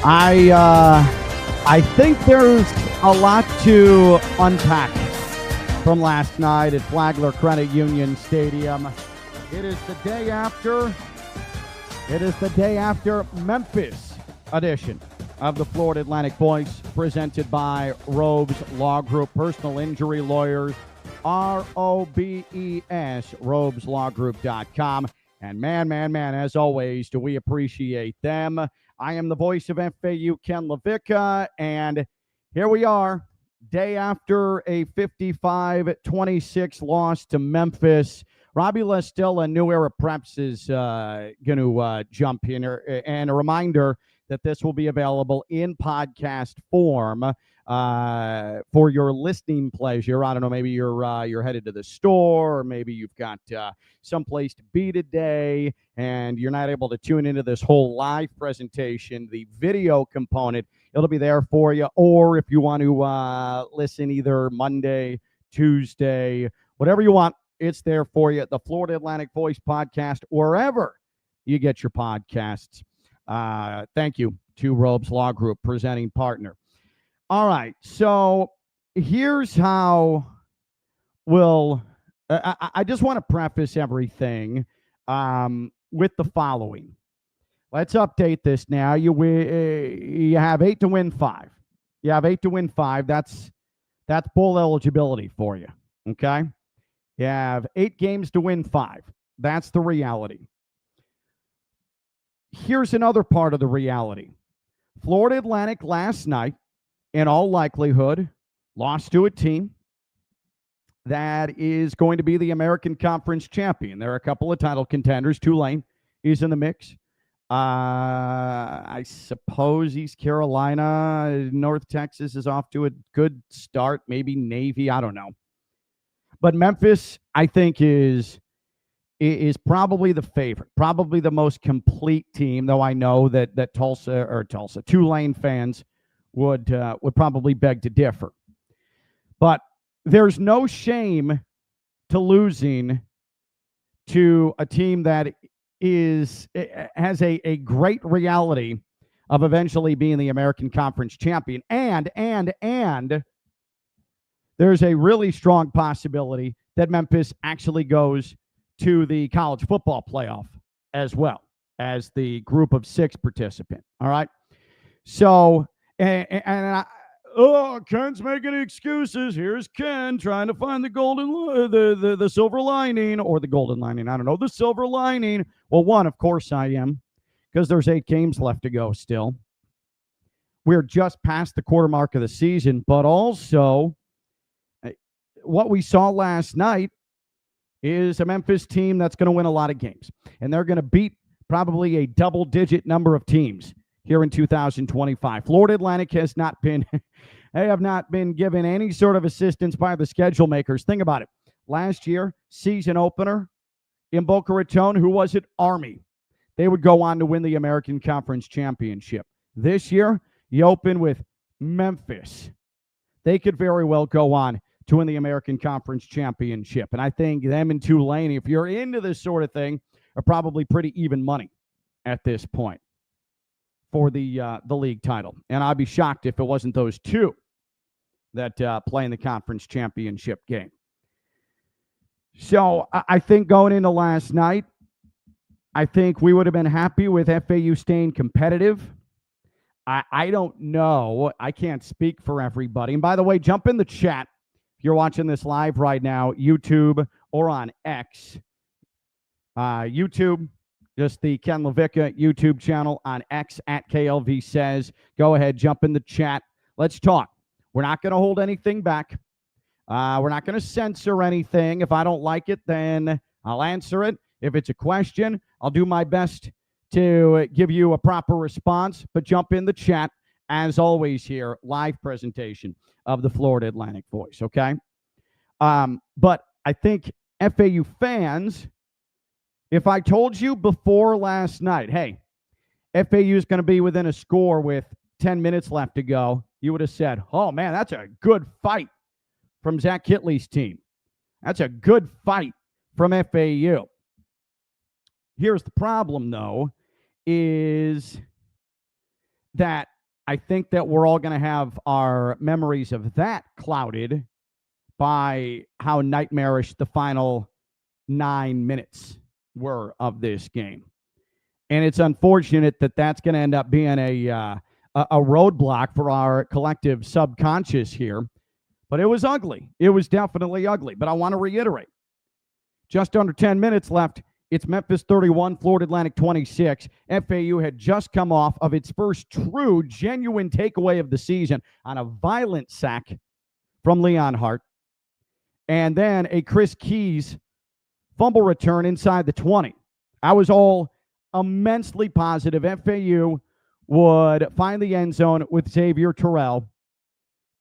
I think there's a lot to unpack from last night at Flagler Credit Union Stadium. It is the day after Memphis edition of the Florida Atlantic Voice, presented by Robes Law Group, personal injury lawyers, ROBES, robeslawgroup.com. And man, as always, do we appreciate them. I am the voice of FAU, Ken LaVicka, and here we are, day after a 55-26 loss to Memphis. Robbie Lastella, New Era Preps, is going to jump in here. And a reminder that this will be available in podcast form for your listening pleasure. I don't know, maybe you're headed to the store, or maybe you've got someplace to be today, and you're not able to tune into this whole live presentation. The video component, it'll be there for you. Or if you want to listen either Monday, Tuesday, whatever you want, it's there for you. The Florida Atlantic Voice podcast, wherever you get your podcasts. Thank you to Robes Law Group, presenting partner. All right, so here's how I just want to preface everything with the following. Let's update this now. You have 8 to win 5. You have 8 to win 5. That's bowl eligibility for you, okay? You have 8 games to win 5. That's the reality. Here's another part of the reality. Florida Atlantic last night, in all likelihood, lost to a team that is going to be the American Conference champion. There are a couple of title contenders. Tulane is in the mix. I suppose East Carolina, North Texas is off to a good start. Maybe Navy, I don't know. But Memphis, I think, is probably the favorite, probably the most complete team, though I know that Tulane fans would probably beg to differ. But there's no shame to losing to a team that has a great reality of eventually being the American Conference champion. And there's a really strong possibility that Memphis actually goes to the college football playoff as well as the group of 6 participant. All right. So, Ken's making excuses. Here's Ken trying to find the silver lining, or the golden lining. I don't know, the silver lining. Well, one, of course I am, because there's 8 games left to go still. We're just past the quarter mark of the season, but also what we saw last night is a Memphis team that's going to win a lot of games, and they're going to beat probably a double-digit number of teams here in 2025. Florida Atlantic has not been given any sort of assistance by the schedule makers. Think about it. Last year, season opener in Boca Raton, who was it? Army. They would go on to win the American Conference championship. This year, you open with Memphis. They could very well go on to win the American Conference championship. And I think them and Tulane, if you're into this sort of thing, are probably pretty even money at this point for the league title. And I'd be shocked if it wasn't those 2 that play in the conference championship game. So I think going into last night, I think we would have been happy with FAU staying competitive. I don't know. I can't speak for everybody. And by the way, jump in the chat if you're watching this live right now, YouTube or on X. YouTube, just the Ken LaVicka YouTube channel. On X, at KLV Says. Go ahead, jump in the chat. Let's talk. We're not going to hold anything back. We're not going to censor anything. If I don't like it, then I'll answer it. If it's a question, I'll do my best to give you a proper response. But jump in the chat. As always here, live presentation of the Florida Atlantic Voice, okay? But I think FAU fans, if I told you before last night, hey, FAU is going to be within a score with 10 minutes left to go, you would have said, oh, man, that's a good fight from Zach Kitley's team. That's a good fight from FAU. Here's the problem, though, is that I think that we're all going to have our memories of that clouded by how nightmarish the final 9 minutes were of this game. And it's unfortunate that that's going to end up being a roadblock for our collective subconscious here. But it was ugly. It was definitely ugly. But I want to reiterate, just under 10 minutes left. It's Memphis 31, Florida Atlantic 26. FAU had just come off of its first true, genuine takeaway of the season on a violent sack from Leon Hart. And then a Chris Keys fumble return inside the 20. I was all immensely positive FAU would find the end zone with Xavier Terrell,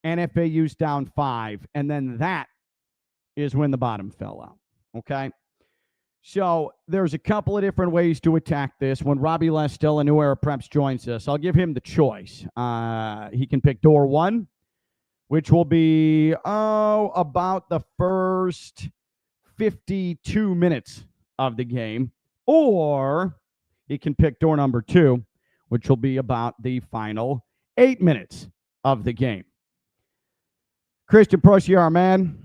and FAU's down 5. And then that is when the bottom fell out. Okay? So there's a couple of different ways to attack this. When Robbie Lastella, New Era Preps, joins us, I'll give him the choice. He can pick door 1, which will be about the first 52 minutes of the game. Or he can pick door number 2, which will be about the final 8 minutes of the game. Christian Prociar, man.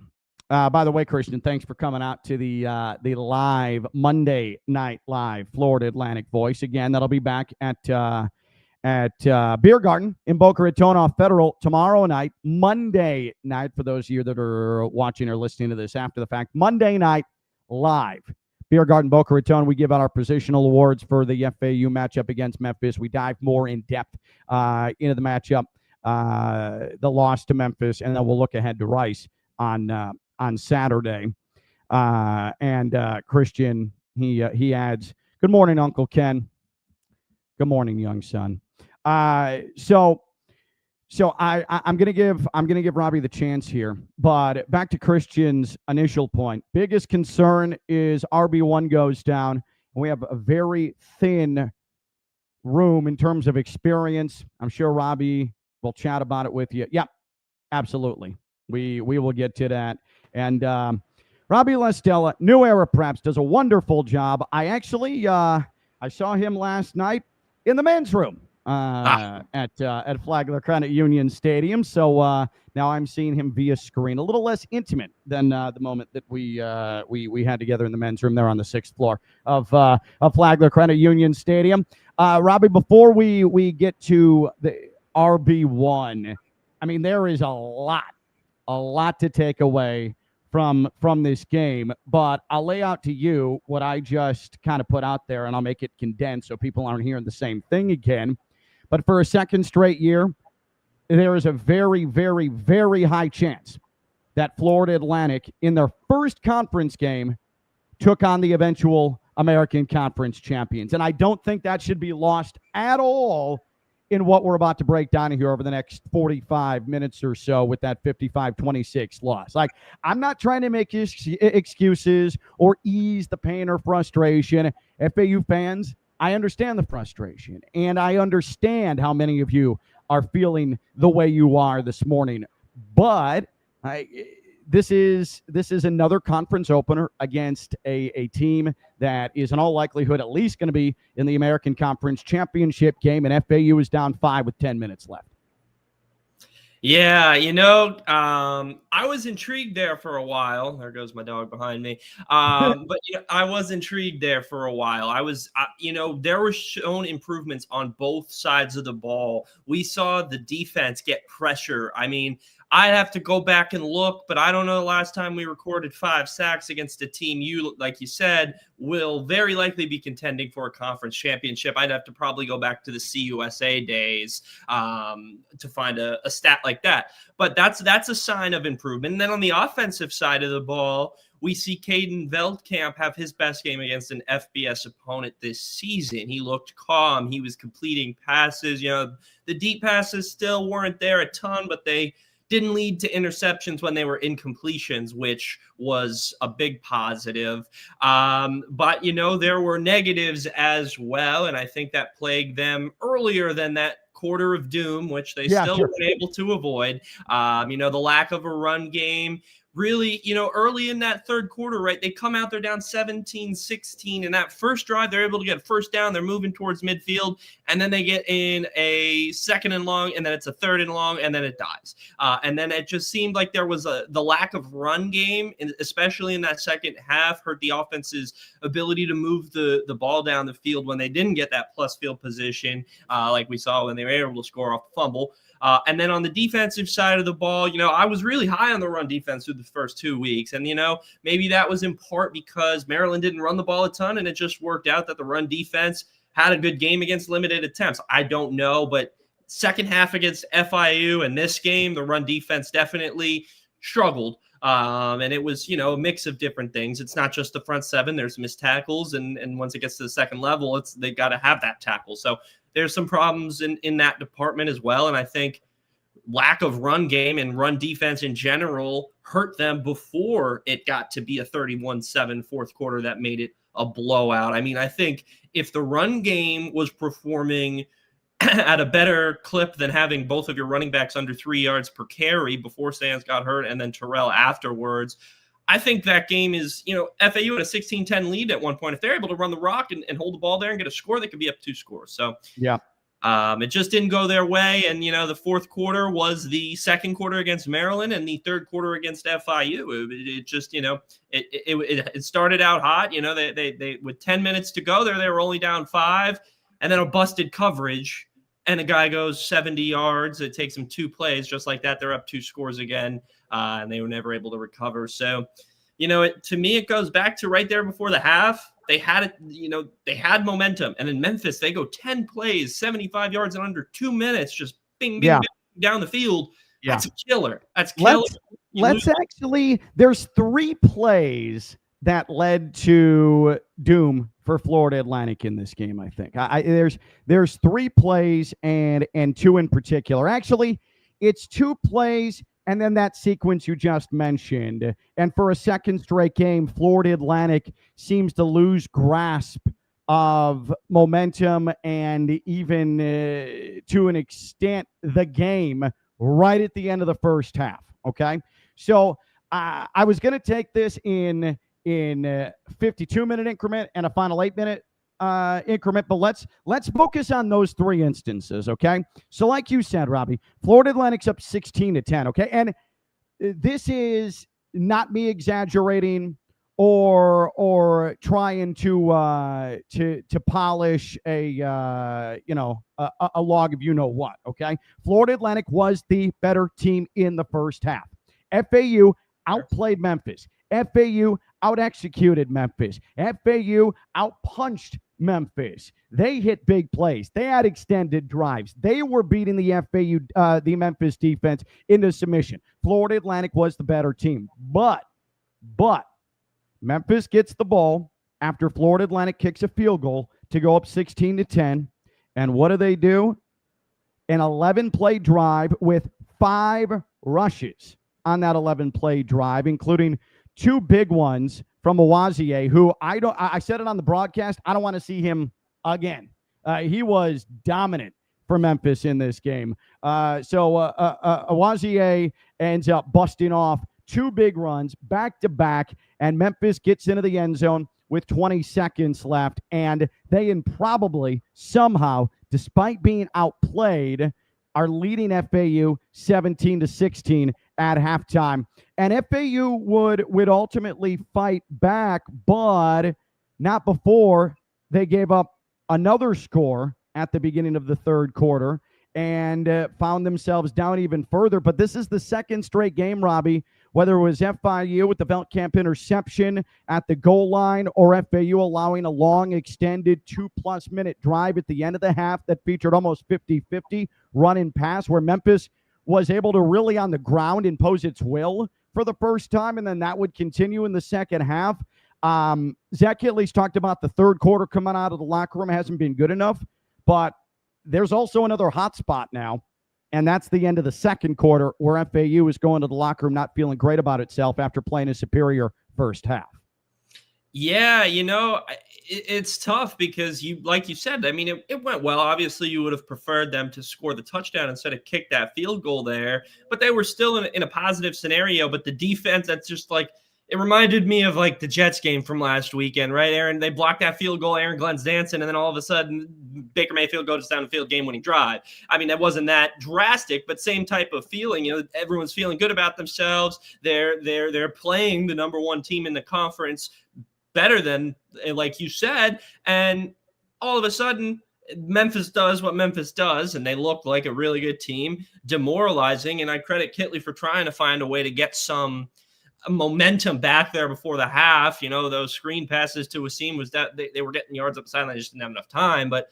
By the way, Christian, thanks for coming out to the live Monday Night Live Florida Atlantic Voice. Again, that'll be back at Beer Garden in Boca Raton off Federal tomorrow night, Monday night, for those of you that are watching or listening to this after the fact. Monday night live. Beer Garden, Boca Raton. We give out our positional awards for the FAU matchup against Memphis. We dive more in depth into the matchup, the loss to Memphis, and then we'll look ahead to Rice on Saturday. Christian, he adds, "Good morning, Uncle Ken." Good morning, young son. So I'm gonna give Robbie the chance here, but back to Christian's initial point. Biggest concern is RB1 goes down, and we have a very thin room in terms of experience. I'm sure Robbie will chat about it with you. Yeah, absolutely. We will get to that. And Robbie Lastella, New Era Preps, does a wonderful job. I actually I saw him last night in the men's room at Flagler Credit Union Stadium. So now I'm seeing him via screen, a little less intimate than the moment that we had together in the men's room there on the 6th floor of Flagler Credit Union Stadium. Robbie, before we get to the RB1, I mean, there is a lot to take away from this game, but I'll lay out to you what I just kind of put out there, and I'll make it condensed so people aren't hearing the same thing again. But for a second straight year, there is a very, very, very high chance that Florida Atlantic, in their first conference game, took on the eventual American Conference champions. And I don't think that should be lost at all in what we're about to break down here over the next 45 minutes or so with that 55-26 loss. Like, I'm not trying to make excuses or ease the pain or frustration. FAU fans, I understand the frustration, and I understand how many of you are feeling the way you are this morning. But this is another conference opener against a team that is in all likelihood at least going to be in the American Conference Championship game, and FAU is down 5 with 10 minutes left. Yeah, I was intrigued there for a while. There goes my dog behind me. But I was intrigued there for a while. I was, there were shown improvements on both sides of the ball. We saw the defense get pressure. I mean, I'd have to go back and look, but I don't know the last time we recorded 5 sacks against a team like you said, will very likely be contending for a conference championship. I'd have to probably go back to the CUSA days to find a stat like that. But that's a sign of improvement. And then on the offensive side of the ball, we see Caden Veldkamp have his best game against an FBS opponent this season. He looked calm. He was completing passes. The deep passes still weren't there a ton, but they didn't lead to interceptions when they were incompletions, which was a big positive. But, there were negatives as well, and I think that plagued them earlier than that quarter of doom, which they still weren't able to avoid. The lack of a run game really, early in that third quarter, right, they come out, they're down 17-16. And that first drive, they're able to get a first down. They're moving towards midfield. And then they get in a second and long, and then it's a third and long, and then it dies. And then it just seemed like there was the lack of run game, especially in that second half, hurt the offense's ability to move the ball down the field when they didn't get that plus field position, like we saw when they were able to score off the fumble. And then on the defensive side of the ball, I was really high on the run defense through the first 2 weeks. And, maybe that was in part because Maryland didn't run the ball a ton, and it just worked out that the run defense had a good game against limited attempts. I don't know, but second half against FIU and this game, the run defense definitely struggled. And it was, a mix of different things. It's not just the front seven. There's missed tackles. And once it gets to the second level, they got to have that tackle. So there's some problems in that department as well. And I think lack of run game and run defense in general hurt them before it got to be a 31-7 fourth quarter that made it a blowout. I mean, I think if the run game was performing at a better clip than having both of your running backs under 3 yards per carry before Sands got hurt and then Terrell afterwards, I think that game is, FAU had a 16-10 lead at one point. If they're able to run the rock and hold the ball there and get a score, they could be up 2 scores. So yeah, it just didn't go their way. And, the fourth quarter was the second quarter against Maryland and the third quarter against FIU. It just, it started out hot. They with 10 minutes to go there, they were only down 5, and then a busted coverage. And a guy goes 70 yards. It takes them 2 plays. Just like that, they're up 2 scores again, and they were never able to recover. So, to me, it goes back to right there before the half. They had it, they had momentum. And in Memphis, they go 10 plays, 75 yards in under 2 minutes, just bing, bing, bing down the field. Yeah. That's a killer. That's killer. Let's actually, there's 3 plays that led to doom for Florida Atlantic in this game, I think. There's 3 plays and 2 in particular. Actually, it's 2 plays and then that sequence you just mentioned. And for a second straight game, Florida Atlantic seems to lose grasp of momentum and even to an extent the game right at the end of the first half. Okay, so I was going to take this in 52-minute increment and a final 8-minute increment, but let's focus on those 3 instances. Okay, so like you said, Robbie, Florida Atlantic's up 16-10. Okay, and this is not me exaggerating or trying to polish a log of what. Okay, Florida Atlantic was the better team in the first half. FAU outplayed Memphis. FAU out-executed Memphis. FAU out-punched Memphis. They hit big plays. They had extended drives. They were beating the Memphis defense into submission. Florida Atlantic was the better team. But Memphis gets the ball after Florida Atlantic kicks a field goal to go up 16-10. And what do? An 11-play drive with 5 rushes on that 11-play drive, including 2 big ones from Awazie, who I said it on the broadcast, I don't want to see him again. He was dominant for Memphis in this game. So Awazie ends up busting off 2 big runs back-to-back, and Memphis gets into the end zone with 20 seconds left, and they probably somehow, despite being outplayed, are leading FAU 17-16 at halftime. And FAU would ultimately fight back, but not before they gave up another score at the beginning of the third quarter and found themselves down even further. But this is the second straight game, Robbie, whether it was FIU with the Veldkamp interception at the goal line or FAU allowing a long, extended 2+ minute drive at the end of the half that featured almost 50-50 run and pass, where Memphis was able to really on the ground impose its will for the first time, and then that would continue in the second half. Zach Kittley's talked about the third quarter coming out of the locker room hasn't been good enough, but there's also another hot spot now, and that's the end of the second quarter where FAU is going to the locker room not feeling great about itself after playing a superior first half. Yeah, it's tough because like you said, I mean, it went well. Obviously, you would have preferred them to score the touchdown instead of kick that field goal there, but they were still in a positive scenario. But the defense, that's just like, it reminded me of like the Jets game from last weekend, right, Aaron? They blocked that field goal, Aaron Glenn's dancing, and then all of a sudden Baker Mayfield goes down the field, game-winning drive. I mean, that wasn't that drastic, but same type of feeling. You know, everyone's feeling good about themselves. They're playing the number one team in the conference better than, like you said, and all of a sudden Memphis does what Memphis does, and they look like a really good team, demoralizing. And I credit Kitley for trying to find a way to get some momentum back there before the half. You know, those screen passes to Wasim was that they were getting yards up the sideline, they just didn't have enough time, but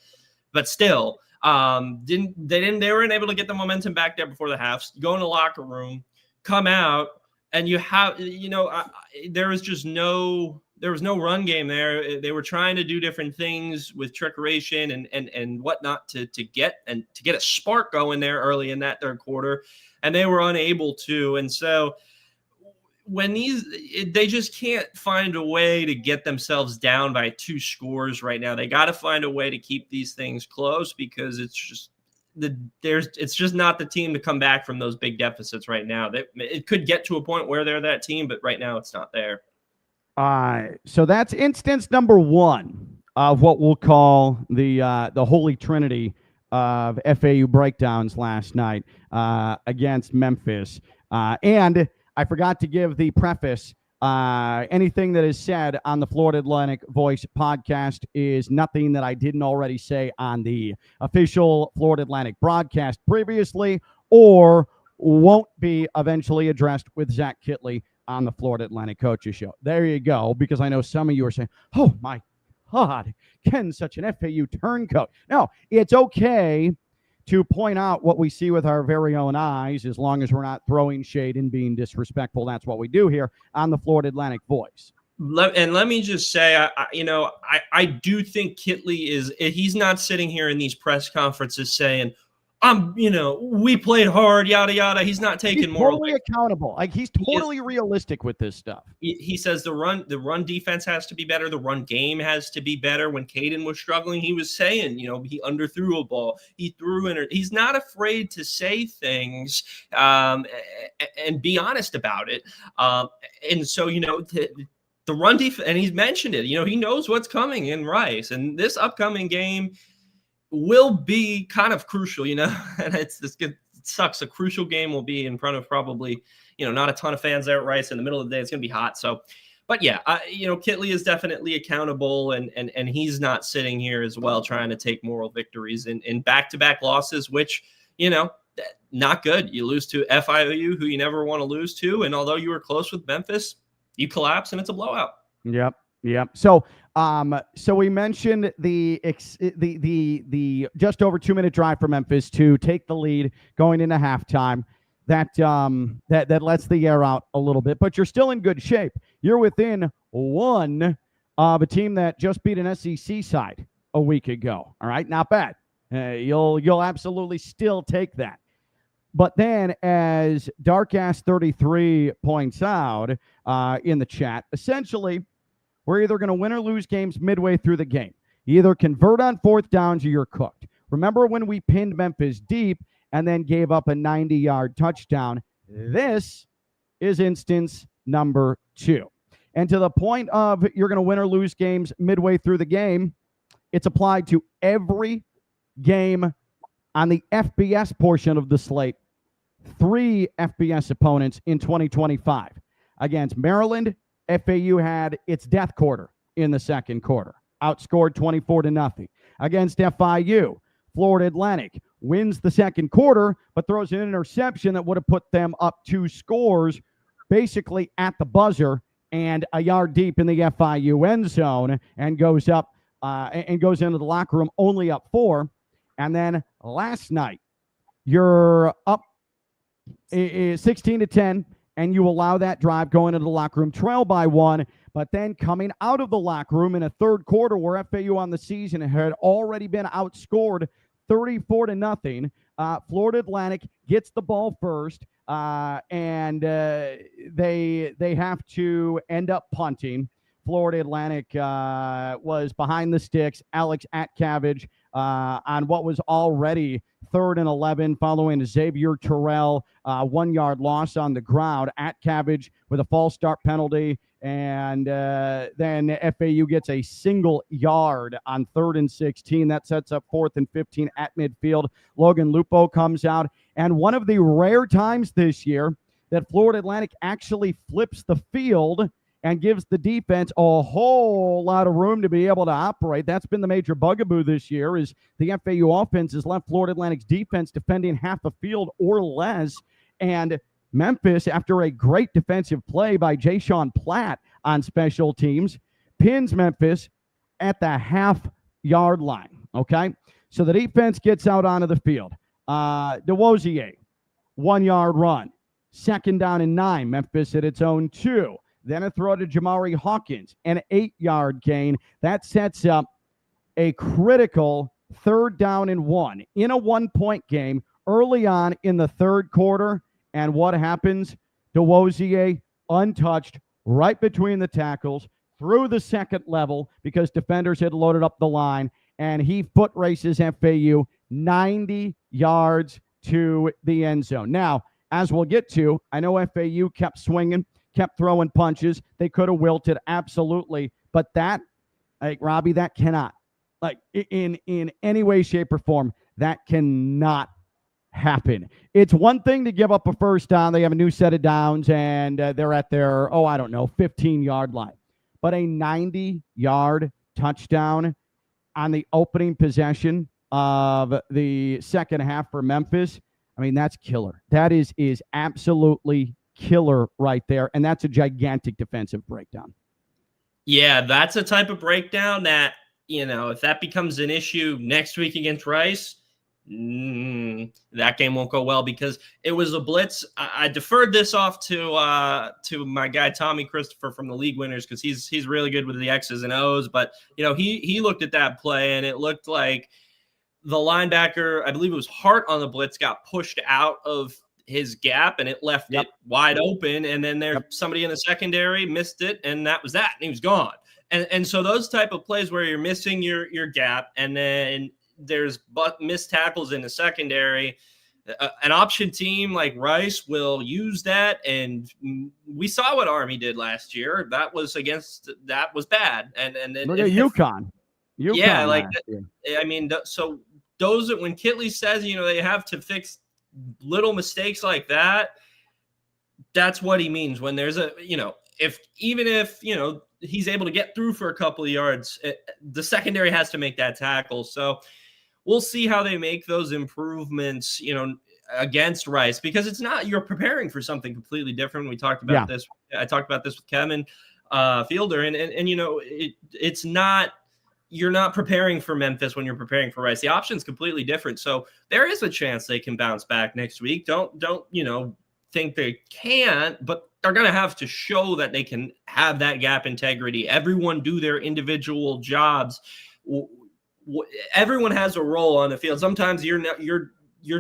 still they weren't able to get the momentum back there before the half. Go in the locker room, come out, and you have, you know, there was no run game there. They were trying to do different things with trickeration and whatnot to get a spark going there early in that third quarter, and they were unable to. And so when they just can't find a way to get themselves down by 2 scores right now. They got to find a way to keep these things close, because it's just not the team to come back from those big deficits right now. It could get to a point where they're that team, but right now it's not there. So that's instance number 1 of what we'll call the Holy Trinity of FAU breakdowns last night against Memphis. And I forgot to give the preface. Anything that is said on the Florida Atlantic Voice podcast is nothing that I didn't already say on the official Florida Atlantic broadcast previously, or won't be eventually addressed with Zach Kitley on the Florida Atlantic Coaches Show. There you go, because I know some of you are saying, oh my God, Ken's such an FAU turncoat. No, it's okay to point out what we see with our very own eyes, as long as we're not throwing shade and being disrespectful. That's what we do here on the Florida Atlantic Voice. Let me just say, I do think Kitley he's not sitting here in these press conferences saying, we played hard, yada, yada. He's not taking more. Totally accountable. Like, he's totally realistic with this stuff. He says the run defense has to be better. The run game has to be better. When Caden was struggling, he was saying, he underthrew a ball. He threw in. He's not afraid to say things and be honest about it. And so, the run defense, and he's mentioned it, he knows what's coming in Rice. And this upcoming game will be kind of crucial, and it sucks. A crucial game will be in front of probably, not a ton of fans there at Rice in the middle of the day. It's going to be hot. So, but yeah, Kitley is definitely accountable, and he's not sitting here as well trying to take moral victories in back-to-back losses, which, not good. You lose to FIU, who you never want to lose to. And although you were close with Memphis, you collapse and it's a blowout. Yep. So we mentioned the just over 2-minute drive for Memphis to take the lead going into halftime. That lets the air out a little bit, but you're still in good shape. You're within 1 of a team that just beat an SEC side a week ago. All right, not bad. You'll absolutely still take that. But then, as Darkass33 points out in the chat, essentially, we're either going to win or lose games midway through the game. You either convert on 4th downs or you're cooked. Remember when we pinned Memphis deep and then gave up a 90-yard touchdown? This is instance number 2. And to the point of you're going to win or lose games midway through the game, it's applied to every game on the FBS portion of the slate. 3 FBS opponents in 2025. Against Maryland, FAU had its death quarter in the second quarter, outscored 24-0. Against FIU, Florida Atlantic wins the second quarter, but throws an interception that would have put them up 2 scores, basically at the buzzer and a yard deep in the FIU end zone, and goes up and goes into the locker room only up 4. And then last night, you're up 16-10. And you allow that drive going into the locker room, trail by 1, but then coming out of the locker room in a third quarter where FAU on the season had already been outscored 34-0. Florida Atlantic gets the ball first, and they have to end up punting. Florida Atlantic was behind the sticks. Alex at Cabbage on what was already 3rd and 11 following Xavier Terrell 1 yard loss on the ground at Cabbage with a false start penalty. And then FAU gets a single yard on 3rd and 16. That sets up 4th and 15 at midfield. Logan Lupo comes out. And one of the rare times this year that Florida Atlantic actually flips the field and gives the defense a whole lot of room to be able to operate. That's been the major bugaboo this year, is the FAU offense has left Florida Atlantic's defense defending half a field or less. And Memphis, after a great defensive play by Jay-Sean Platt on special teams, pins Memphis at the half-yard line, okay? So the defense gets out onto the field. DeWosier, 1 yard run. 2nd down and 9. Memphis at its own 2. Then a throw to Jamari Hawkins, an 8 yard gain. That sets up a critical 3rd down and 1 in a 1-point game early on in the 3rd quarter. And what happens? DeWosier untouched right between the tackles through the 2nd level because defenders had loaded up the line, and he foot races FAU 90 yards to the end zone. Now, as we'll get to, I know FAU kept swinging, kept throwing punches. They could have wilted, absolutely. But that, like, Robbie, that cannot, like, in any way, shape, or form, that cannot happen. It's one thing to give up a 1st down. They have a new set of downs, and they're at their, 15-yard line. But a 90-yard touchdown on the opening possession of the second half for Memphis, I mean, that's killer. That is absolutely killer right there, and that's a gigantic defensive breakdown. Yeah, that's a type of breakdown that, if that becomes an issue next week against Rice, that game won't go well because it was a blitz. I deferred this off to my guy Tommy Christopher from the League Winners because he's really good with the X's and O's. But he looked at that play and it looked like the linebacker, I believe it was Hart on the blitz, got pushed out of his gap and it left it wide open. And then somebody in the secondary missed it, and that was that. And he was gone. And so those type of plays where you're missing your gap and then there's missed tackles in the secondary, an option team like Rice will use that. And we saw what Army did last year. That was bad. And look at UConn. Yeah, like I mean, so those when Kitley says they have to fix little mistakes like that, that's what he means when there's a if he's able to get through for a couple of yards, the secondary has to make that tackle. So we'll see how they make those improvements, against Rice, because it's not, you're preparing for something completely different. We talked about this. I talked about this with Kevin Fielder, and it's not, you're not preparing for Memphis when you're preparing for Rice. The option's completely different. So there is a chance they can bounce back next week. Don't think they can't, but they're going to have to show that they can have that gap integrity. Everyone do their individual jobs. Everyone has a role on the field. Sometimes you're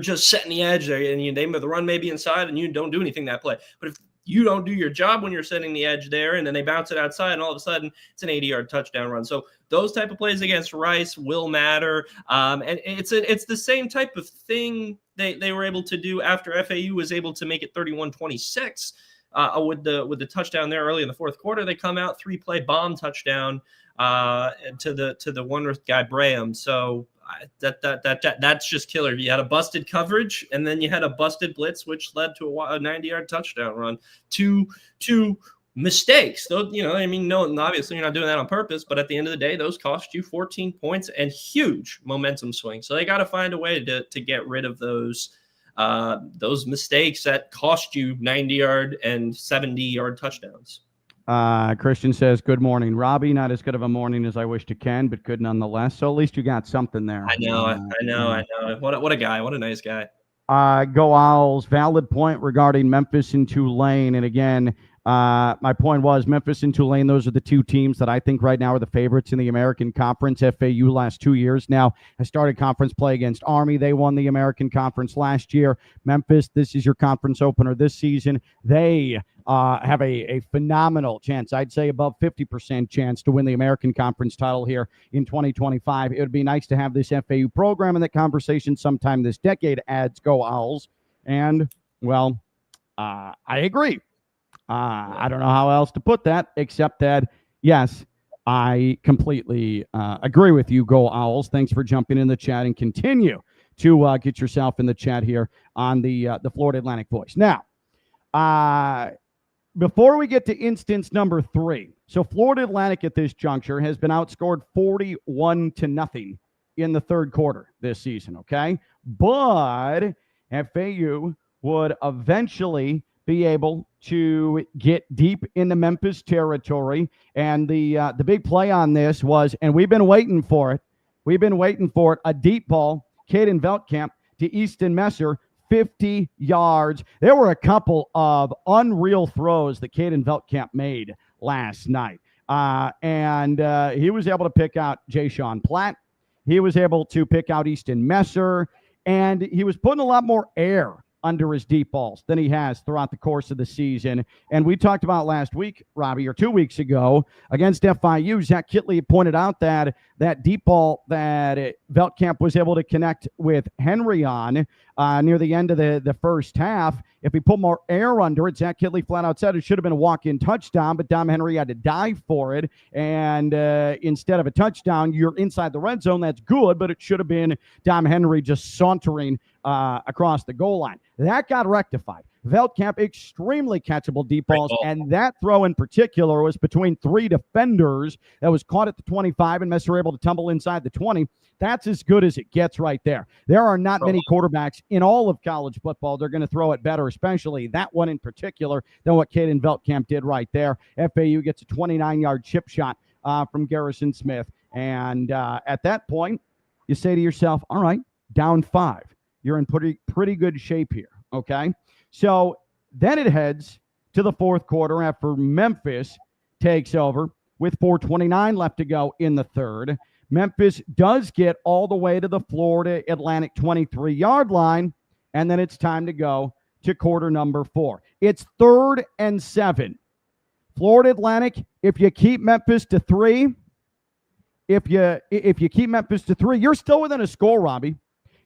just setting the edge there, and the run may be inside, and you don't do anything that play. But if you don't do your job when you're setting the edge there, and then they bounce it outside, and all of a sudden it's an 80-yard touchdown run. So those type of plays against Rice will matter, and it's the same type of thing they were able to do after FAU was able to make it 31-26 with the touchdown there early in the 4th quarter. They come out 3-play bomb touchdown to the Wondrous guy Braham. So that's just killer. You had a busted coverage, and then you had a busted blitz, which led to a 90-yard touchdown run. Two mistakes. Though no, obviously you're not doing that on purpose, but at the end of the day, those cost you 14 points and huge momentum swing. So they got to find a way to get rid of those mistakes that cost you 90-yard and 70-yard touchdowns. Christian says, good morning, Robbie. Not as good of a morning as I wish to Ken, but good nonetheless. So at least you got something there. I know. What a guy. What a nice guy. Go Owls. Valid point regarding Memphis and Tulane. And again, My point was Memphis and Tulane, those are the two teams that I think right now are the favorites in the American Conference. FAU last 2 years now has started conference play against Army. They won the American Conference last year. Memphis, this is your conference opener this season. They have a phenomenal chance, I'd say above 50% chance to win the American Conference title here in 2025. It would be nice to have this FAU program in the conversation sometime this decade. Adds Go Owls. And, well, I agree. I don't know how else to put that, except that, yes, I completely agree with you, Go Owls. Thanks for jumping in the chat, and continue to get yourself in the chat here on the Florida Atlantic Voice. Now, before we get to instance number 3, so Florida Atlantic at this juncture has been outscored 41-0 in the third quarter this season, okay? But FAU would eventually be able to get deep into Memphis territory. And the big play on this was, and we've been waiting for it, a deep ball, Caden Veltkamp to Easton Messer, 50 yards. There were a couple of unreal throws that Caden Veltkamp made last night. And he was able to pick out Jay Sean Platt. He was able to pick out Easton Messer. And he was putting a lot more air under his deep balls than he has throughout the course of the season. And we talked about last week, Robbie, or 2 weeks ago against FIU, Zach Kitley pointed out that deep ball that Veltkamp was able to connect with Henry on near the end of the first half. If he put more air under it, Zach Kitley flat out said it should have been a walk-in touchdown, but Dom Henry had to dive for it. And instead of a touchdown, you're inside the red zone. That's good, but it should have been Dom Henry just sauntering across the goal line. That got rectified. Veltkamp, extremely catchable deep balls, and that throw in particular was between 3 defenders that was caught at the 25, and Messer able to tumble inside the 20. That's as good as it gets right there. There are not many quarterbacks in all of college football that are going to throw it better, especially that one in particular, than what Caden Veltkamp did right there. FAU gets a 29-yard chip shot from Garrison Smith, and at that point, you say to yourself, all right, down 5. You're in pretty good shape here, okay? So then it heads to the fourth quarter after Memphis takes over with 4:29 left to go in the third. Memphis does get all the way to the Florida Atlantic 23-yard line, and then it's time to go to quarter number 4. It's 3rd and 7. Florida Atlantic, if you keep Memphis to 3, if you keep Memphis to 3, you're still within a score, Robbie.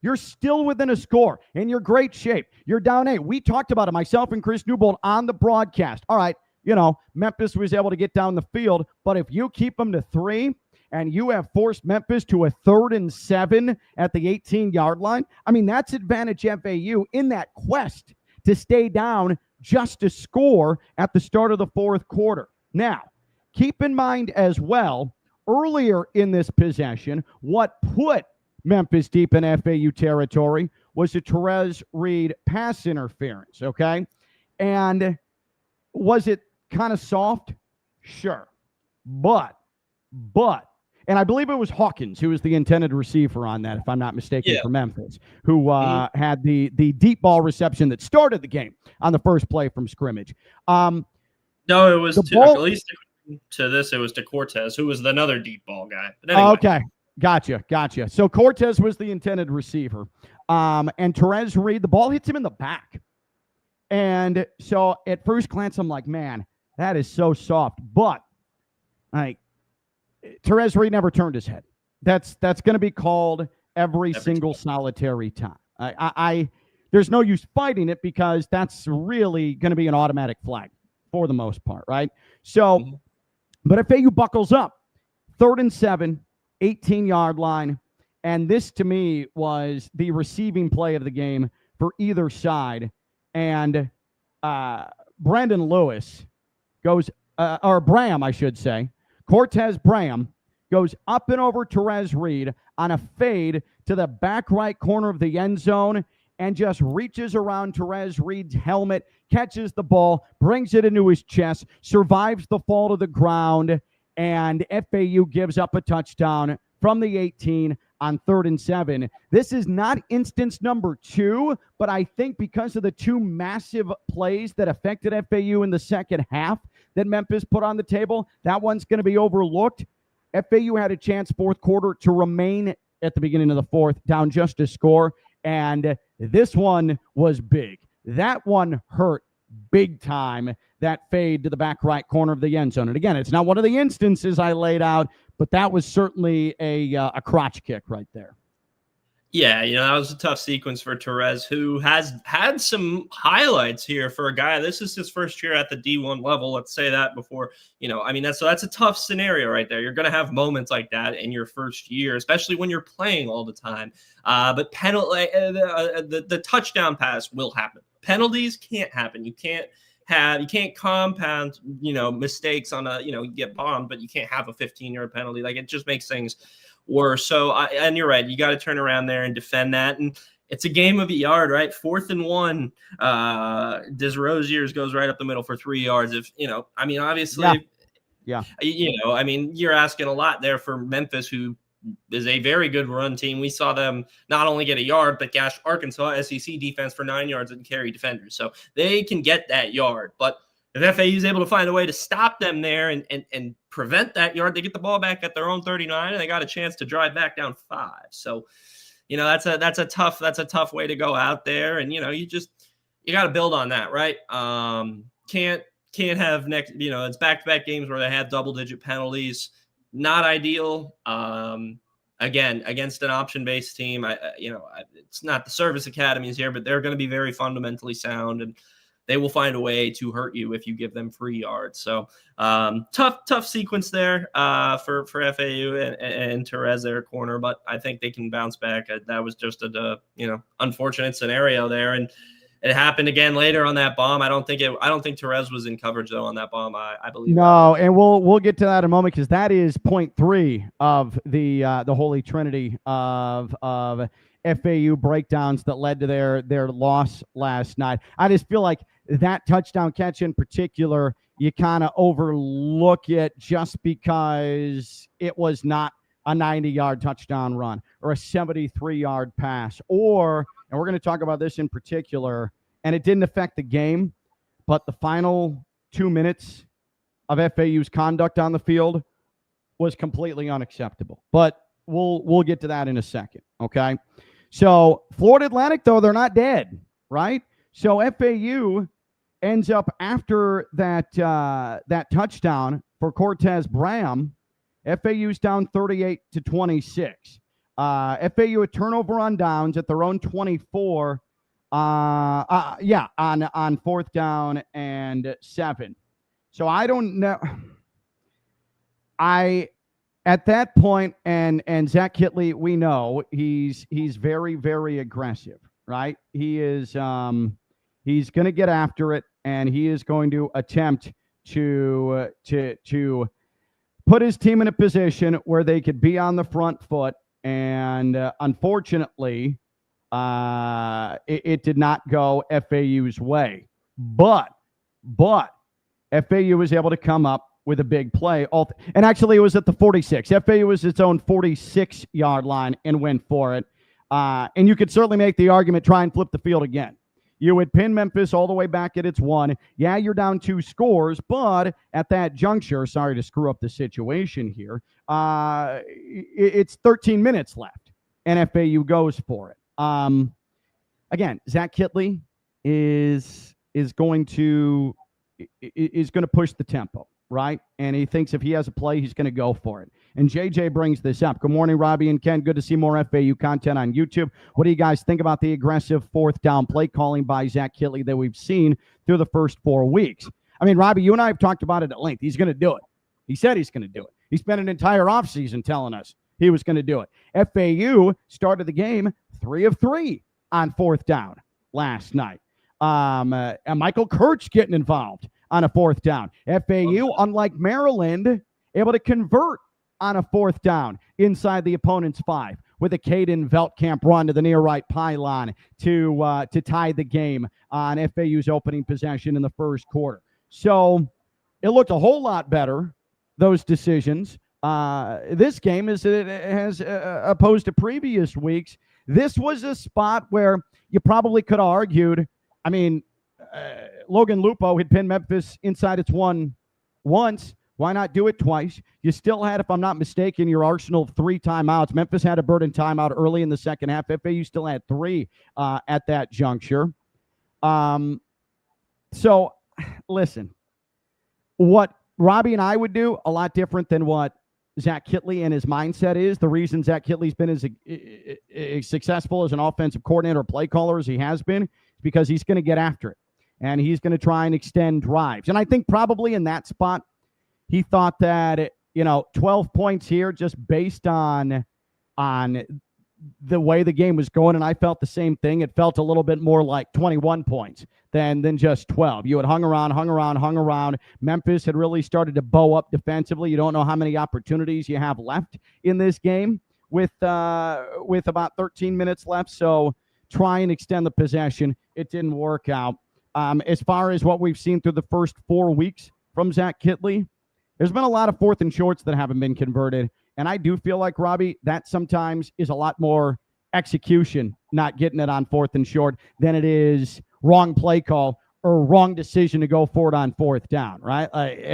You're still within a score, and you're great shape. You're down 8. We talked about it, myself and Chris Newbold, on the broadcast. All right, Memphis was able to get down the field, but if you keep them to 3 and you have forced Memphis to a 3rd and 7 at the 18-yard line, I mean, that's advantage FAU in that quest to stay down just to score at the start of the fourth quarter. Now, keep in mind as well, earlier in this possession, what put Memphis deep in FAU territory was a Therese Reed pass interference, okay? And was it kind of soft? Sure. But, and I believe it was Hawkins who was the intended receiver on that, if I'm not mistaken, for Memphis, who had the deep ball reception that started the game on the first play from scrimmage. No, it was at least to this, it was to Cortez, who was another deep ball guy. But anyway. Okay. Gotcha. So Cortez was the intended receiver. And Therese Reed, the ball hits him in the back. And so at first glance, I'm like, man, that is so soft. But Therese Reed never turned his head. That's going to be called every single solitary time. There's no use fighting it because that's really going to be an automatic flag for the most part, right? So, but FAU buckles up. 3rd and 7. 18-yard line, and this to me was the receiving play of the game for either side. And Brandon Lewis goes, or Bram, I should say, Cortez Bram goes up and over Therese Reed on a fade to the back right corner of the end zone and just reaches around Therese Reed's helmet, catches the ball, brings it into his chest, survives the fall to the ground, and FAU gives up a touchdown from the 18 on 3rd and 7. This is not instance number 2, but I think because of the 2 massive plays that affected FAU in the second half that Memphis put on the table, that one's going to be overlooked. FAU had a chance 4th quarter to remain at the beginning of the 4th down just a score, and this one was big. That one hurt big time, that fade to the back right corner of the end zone. And again, it's not one of the instances I laid out, but that was certainly a crotch kick right there. Yeah, that was a tough sequence for Terez, who has had some highlights here for a guy. This is his first year at the D1 level. Let's say that before, that's a tough scenario right there. You're going to have moments like that in your first year, especially when you're playing all the time. But penalty, the touchdown pass will happen. Penalties can't happen. You can't compound, mistakes on you get bombed, but you can't have a 15-yard penalty. Like, it just makes things worse. So, and you're right. You got to turn around there and defend that. And it's a game of a yard, right? 4th and 1. Desrosiers goes right up the middle for 3 yards. Obviously, yeah. You're asking a lot there for Memphis, who is a very good run team. We saw them not only get a yard, but gash Arkansas SEC defense for 9 yards and carry defenders. So they can get that yard. But if FAU is able to find a way to stop them there and prevent that yard, they get the ball back at their own 39, and they got a chance to drive back down 5. So, that's a tough way to go out there. And, you got to build on that, right? Can't have it's back-to-back games where they have double-digit penalties. Not ideal. Again, against an option-based team, it's not the service academies here, but they're going to be very fundamentally sound, and they will find a way to hurt you if you give them free yards. So tough sequence there for FAU and Terez, their corner, but I think they can bounce back. That was just a unfortunate scenario there, and it happened again later on that bomb. I don't think Terez was in coverage though on that bomb. I believe. No, and we'll get to that in a moment, because that is point 3 of the holy trinity of FAU breakdowns that led to their loss last night. I just feel like that touchdown catch in particular, you kind of overlook it just because it was not a 90-yard touchdown run or a 73-yard pass, and we're going to talk about this in particular, and it didn't affect the game, but the final 2 minutes of FAU's conduct on the field was completely unacceptable. But we'll get to that in a second, okay? So Florida Atlantic, though, they're not dead, right? So FAU ends up after that touchdown for Cortez Bram. FAU's down 38-26. FAU a turnover on downs at their own 24. On 4th down and 7. So I don't know. At that point, and Zach Kitley, we know he's very, very aggressive, right? He is he's going to get after it, and he is going to attempt to put his team in a position where they could be on the front foot. And unfortunately, it did not go FAU's way. But FAU was able to come up with a big play. And actually, it was at the 46. FAU was its own 46-yard line and went for it. And you could certainly make the argument, try and flip the field again. You would pin Memphis all the way back at its 1. Yeah, you're down 2 scores, but at that juncture, sorry to screw up the situation here, it's 13 minutes left, and FAU goes for it. Again, Zach Kitley is going to push the tempo, right? And he thinks if he has a play, he's going to go for it. And JJ brings this up. Good morning, Robbie and Ken. Good to see more FAU content on YouTube. What do you guys think about the aggressive 4th down play calling by Zach Kitley that we've seen through the first 4 weeks? I mean, Robbie, you and I have talked about it at length. He's going to do it. He said he's going to do it. He spent an entire offseason telling us he was going to do it. FAU started the game 3 of 3 on 4th down last night. And Michael Kurtz getting involved on a 4th down. FAU, unlike Maryland, able to convert on a 4th down inside the opponent's 5 with a Caden Veltkamp run to the near right pylon to tie the game on FAU's opening possession in the first quarter. So it looked a whole lot better, those decisions, this game as it has opposed to previous weeks. This was a spot where you probably could have argued. I mean, Logan Lupo had pinned Memphis inside its one once. Why not do it twice? You still had, if I'm not mistaken, your arsenal of 3 timeouts. Memphis had a burden timeout early in the second half. FAU still had 3 at that juncture. So, listen, what Robbie and I would do, a lot different than what Zach Kittley and his mindset is. The reason Zach Kittley's been as successful as an offensive coordinator or play caller as he has been is because he's going to get after it. And he's going to try and extend drives. And I think probably in that spot, he thought that, 12 points here just based on the way the game was going, and I felt the same thing. It felt a little bit more like 21 points than just 12. You had hung around. Memphis had really started to bow up defensively. You don't know how many opportunities you have left in this game with about 13 minutes left. So try and extend the possession. It didn't work out. As far as what we've seen through the first 4 weeks from Zach Kittley, there's been a lot of 4th and shorts that haven't been converted. And I do feel like, Robbie, that sometimes is a lot more execution, not getting it on 4th and short, than it is wrong play call or wrong decision to go for it on 4th down, right?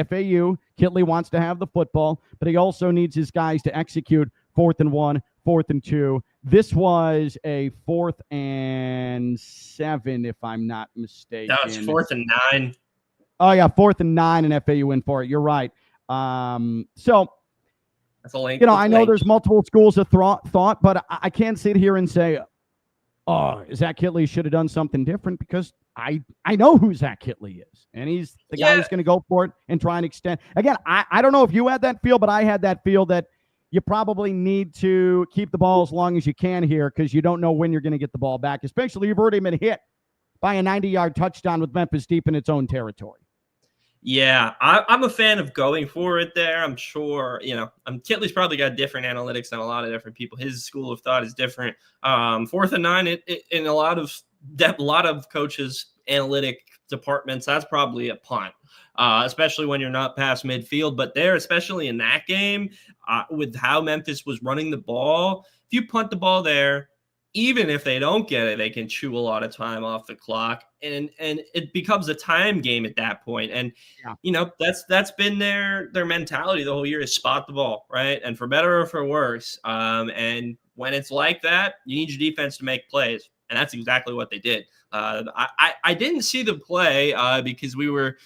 FAU, Kittley wants to have the football, but he also needs his guys to execute 4th and 1, 4th and 2. This was a 4th and 7, if I'm not mistaken. No, it's 4th and 9. Oh, yeah, 4th and 9, and FAU went for it. You're right. So, that's a link. I know there's multiple schools of thought, but I can't sit here and say, oh, Zach Kittley should have done something different, because I know who Zach Kittley is, and he's the guy who's going to go for it and try and extend. Again, I don't know if you had that feel, but I had that feel that you probably need to keep the ball as long as you can here, because you don't know when you're going to get the ball back, especially you've already been hit by a 90-yard touchdown with Memphis deep in its own territory. Yeah, I'm a fan of going for it there. I'm sure, Kittley's probably got different analytics than a lot of different people. His school of thought is different. 4th and 9, in a lot of coaches' analytic departments, that's probably a punt, especially when you're not past midfield. But there, especially in that game, with how Memphis was running the ball, if you punt the ball there, even if they don't get it, they can chew a lot of time off the clock, and it becomes a time game at that point. And that's been their mentality the whole year, is spot the ball, right? And for better or for worse. And when it's like that, you need your defense to make plays, and that's exactly what they did. I didn't see the play because we were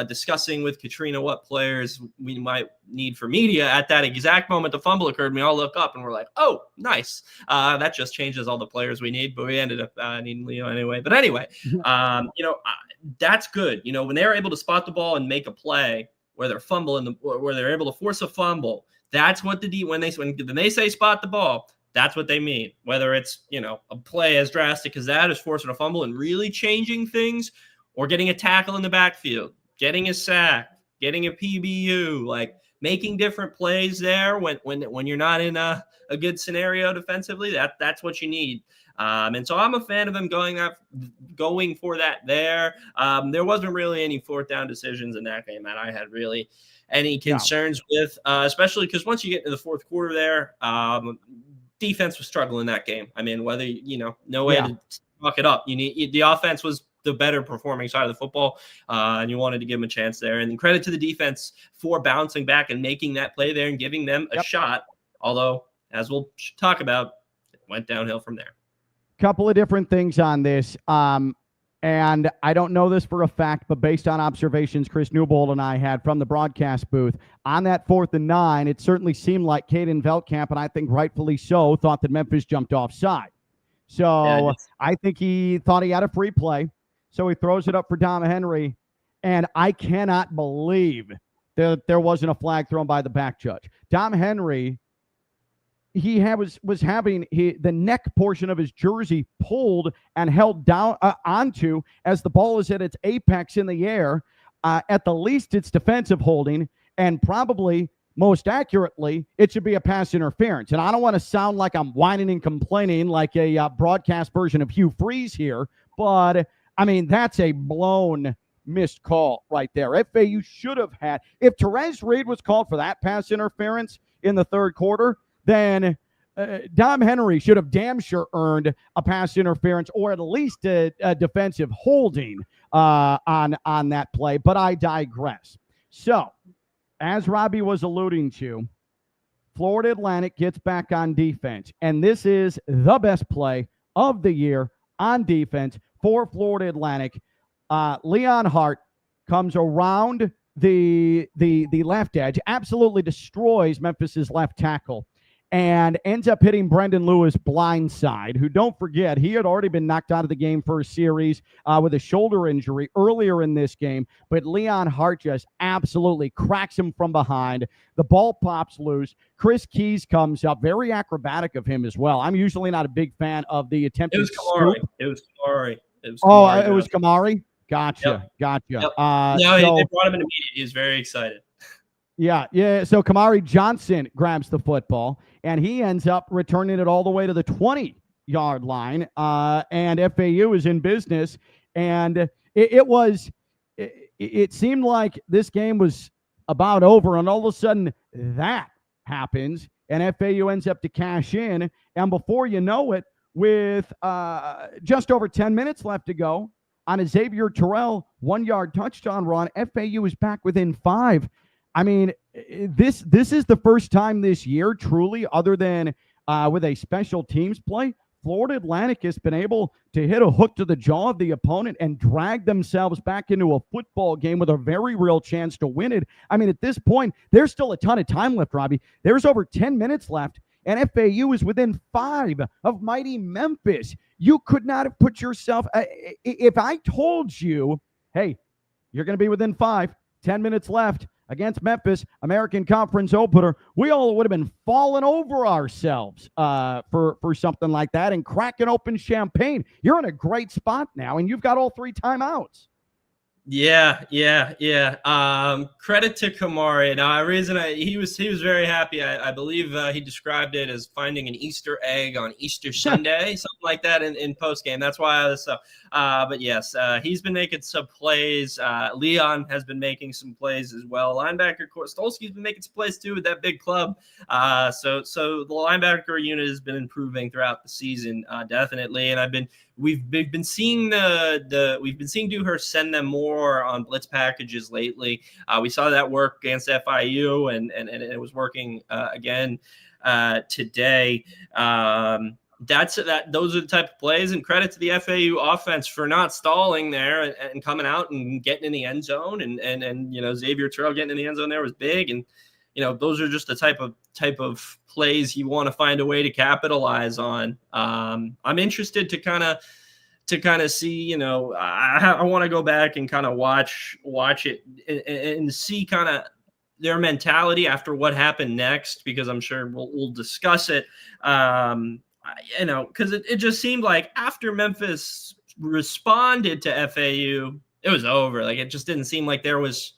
discussing with Katrina what players we might need for media. At that exact moment the fumble occurred, we all look up and we're like, oh, nice. That just changes all the players we need, but we ended up needing Leo anyway. But anyway, that's good. When they're able to spot the ball and make a play where they're fumbling, where they're able to force a fumble, that's what when they say spot the ball, that's what they mean. Whether it's, a play as drastic as that, is forcing a fumble and really changing things, or getting a tackle in the backfield, getting a sack, getting a PBU, like making different plays there when you're not in a good scenario defensively, that's what you need. And so I'm a fan of them going for that there. There wasn't really any 4th down decisions in that game that I had really any concerns with, especially because once you get into the 4th quarter there, defense was struggling that game. I mean, whether, no way to fuck it up. The offense was the better performing side of the football, and you wanted to give them a chance there. And credit to the defense for bouncing back and making that play there and giving them a shot. Although, as we'll talk about, it went downhill from there. Couple of different things on this. And I don't know this for a fact, but based on observations Chris Newbold and I had from the broadcast booth, on that 4th and 9, it certainly seemed like Caden Veldkamp, and I think rightfully so, thought that Memphis jumped offside. So I think he thought he had a free play. So he throws it up for Dom Henry, and I cannot believe that there wasn't a flag thrown by the back judge. Dom Henry, was having the neck portion of his jersey pulled and held down onto as the ball is at its apex in the air. At the least, it's defensive holding, and probably most accurately, it should be a pass interference. And I don't want to sound like I'm whining and complaining like a broadcast version of Hugh Freeze here, but I mean, that's a blown missed call right there. FAU should have had, if Therese Reed was called for that pass interference, in the third quarter, then Dom Henry should have damn sure earned a pass interference or at least a defensive holding on that play. But I digress. So, as Robbie was alluding to, Florida Atlantic gets back on defense, and this is the best play of the year on defense for Florida Atlantic. Leon Hart comes around the left edge, absolutely destroys Memphis's left tackle, and ends up hitting Brendan Lewis blindside, who, don't forget, he had already been knocked out of the game for a series with a shoulder injury earlier in this game, but Leon Hart just absolutely cracks him from behind. The ball pops loose. Chris Keys comes up, very acrobatic of him as well. I'm usually not a big fan of the attempted It was Kamari. scoop. It was Kamari. It was Kamari? Gotcha. Yep. No, they brought him in immediately. He was very excited. Yeah. So Kamari Johnson grabs the football, and he ends up returning it all the way to the 20-yard line. And FAU is in business. And it seemed like this game was about over, and all of a sudden that happens, and FAU ends up to cash in. And before you know it, with just over 10 minutes left to go, on a Xavier Terrell 1-yard touchdown run, FAU is back within 5. I mean, this is the first time this year, truly, other than with a special teams play, Florida Atlantic has been able to hit a hook to the jaw of the opponent and drag themselves back into a football game with a very real chance to win it. I mean, at this point, there's still a ton of time left, Robbie. There's over 10 minutes left, and FAU is within 5 of mighty Memphis. You could not have put yourself if I told you, hey, you're going to be within 5, 10 minutes left against Memphis, American Conference opener, we all would have been falling over ourselves for something like that and cracking open champagne. You're in a great spot now, and you've got all 3 timeouts. Yeah. Credit to Kamari. Now, he was very happy. I believe he described it as finding an Easter egg on Easter Sunday, something like that in post game. That's why I was so. But yes, he's been making some plays. Leon has been making some plays as well. Linebacker Stolsky's been making some plays too with that big club. So the linebacker unit has been improving throughout the season, definitely. And we've been seeing Dewhurst send them more on blitz packages lately. We saw that work against FIU, and it was working again today. Those are the type of plays, and credit to the FAU offense for not stalling there and coming out and getting in the end zone. And Xavier Terrell getting in the end zone there was big. And those are just the type of plays you want to find a way to capitalize on. I'm interested to kind of see, I want to go back and kind of watch it and see kind of their mentality after what happened next, because I'm sure we'll discuss it. Because it just seemed like after Memphis responded to FAU, it was over. Like, it just didn't seem like there was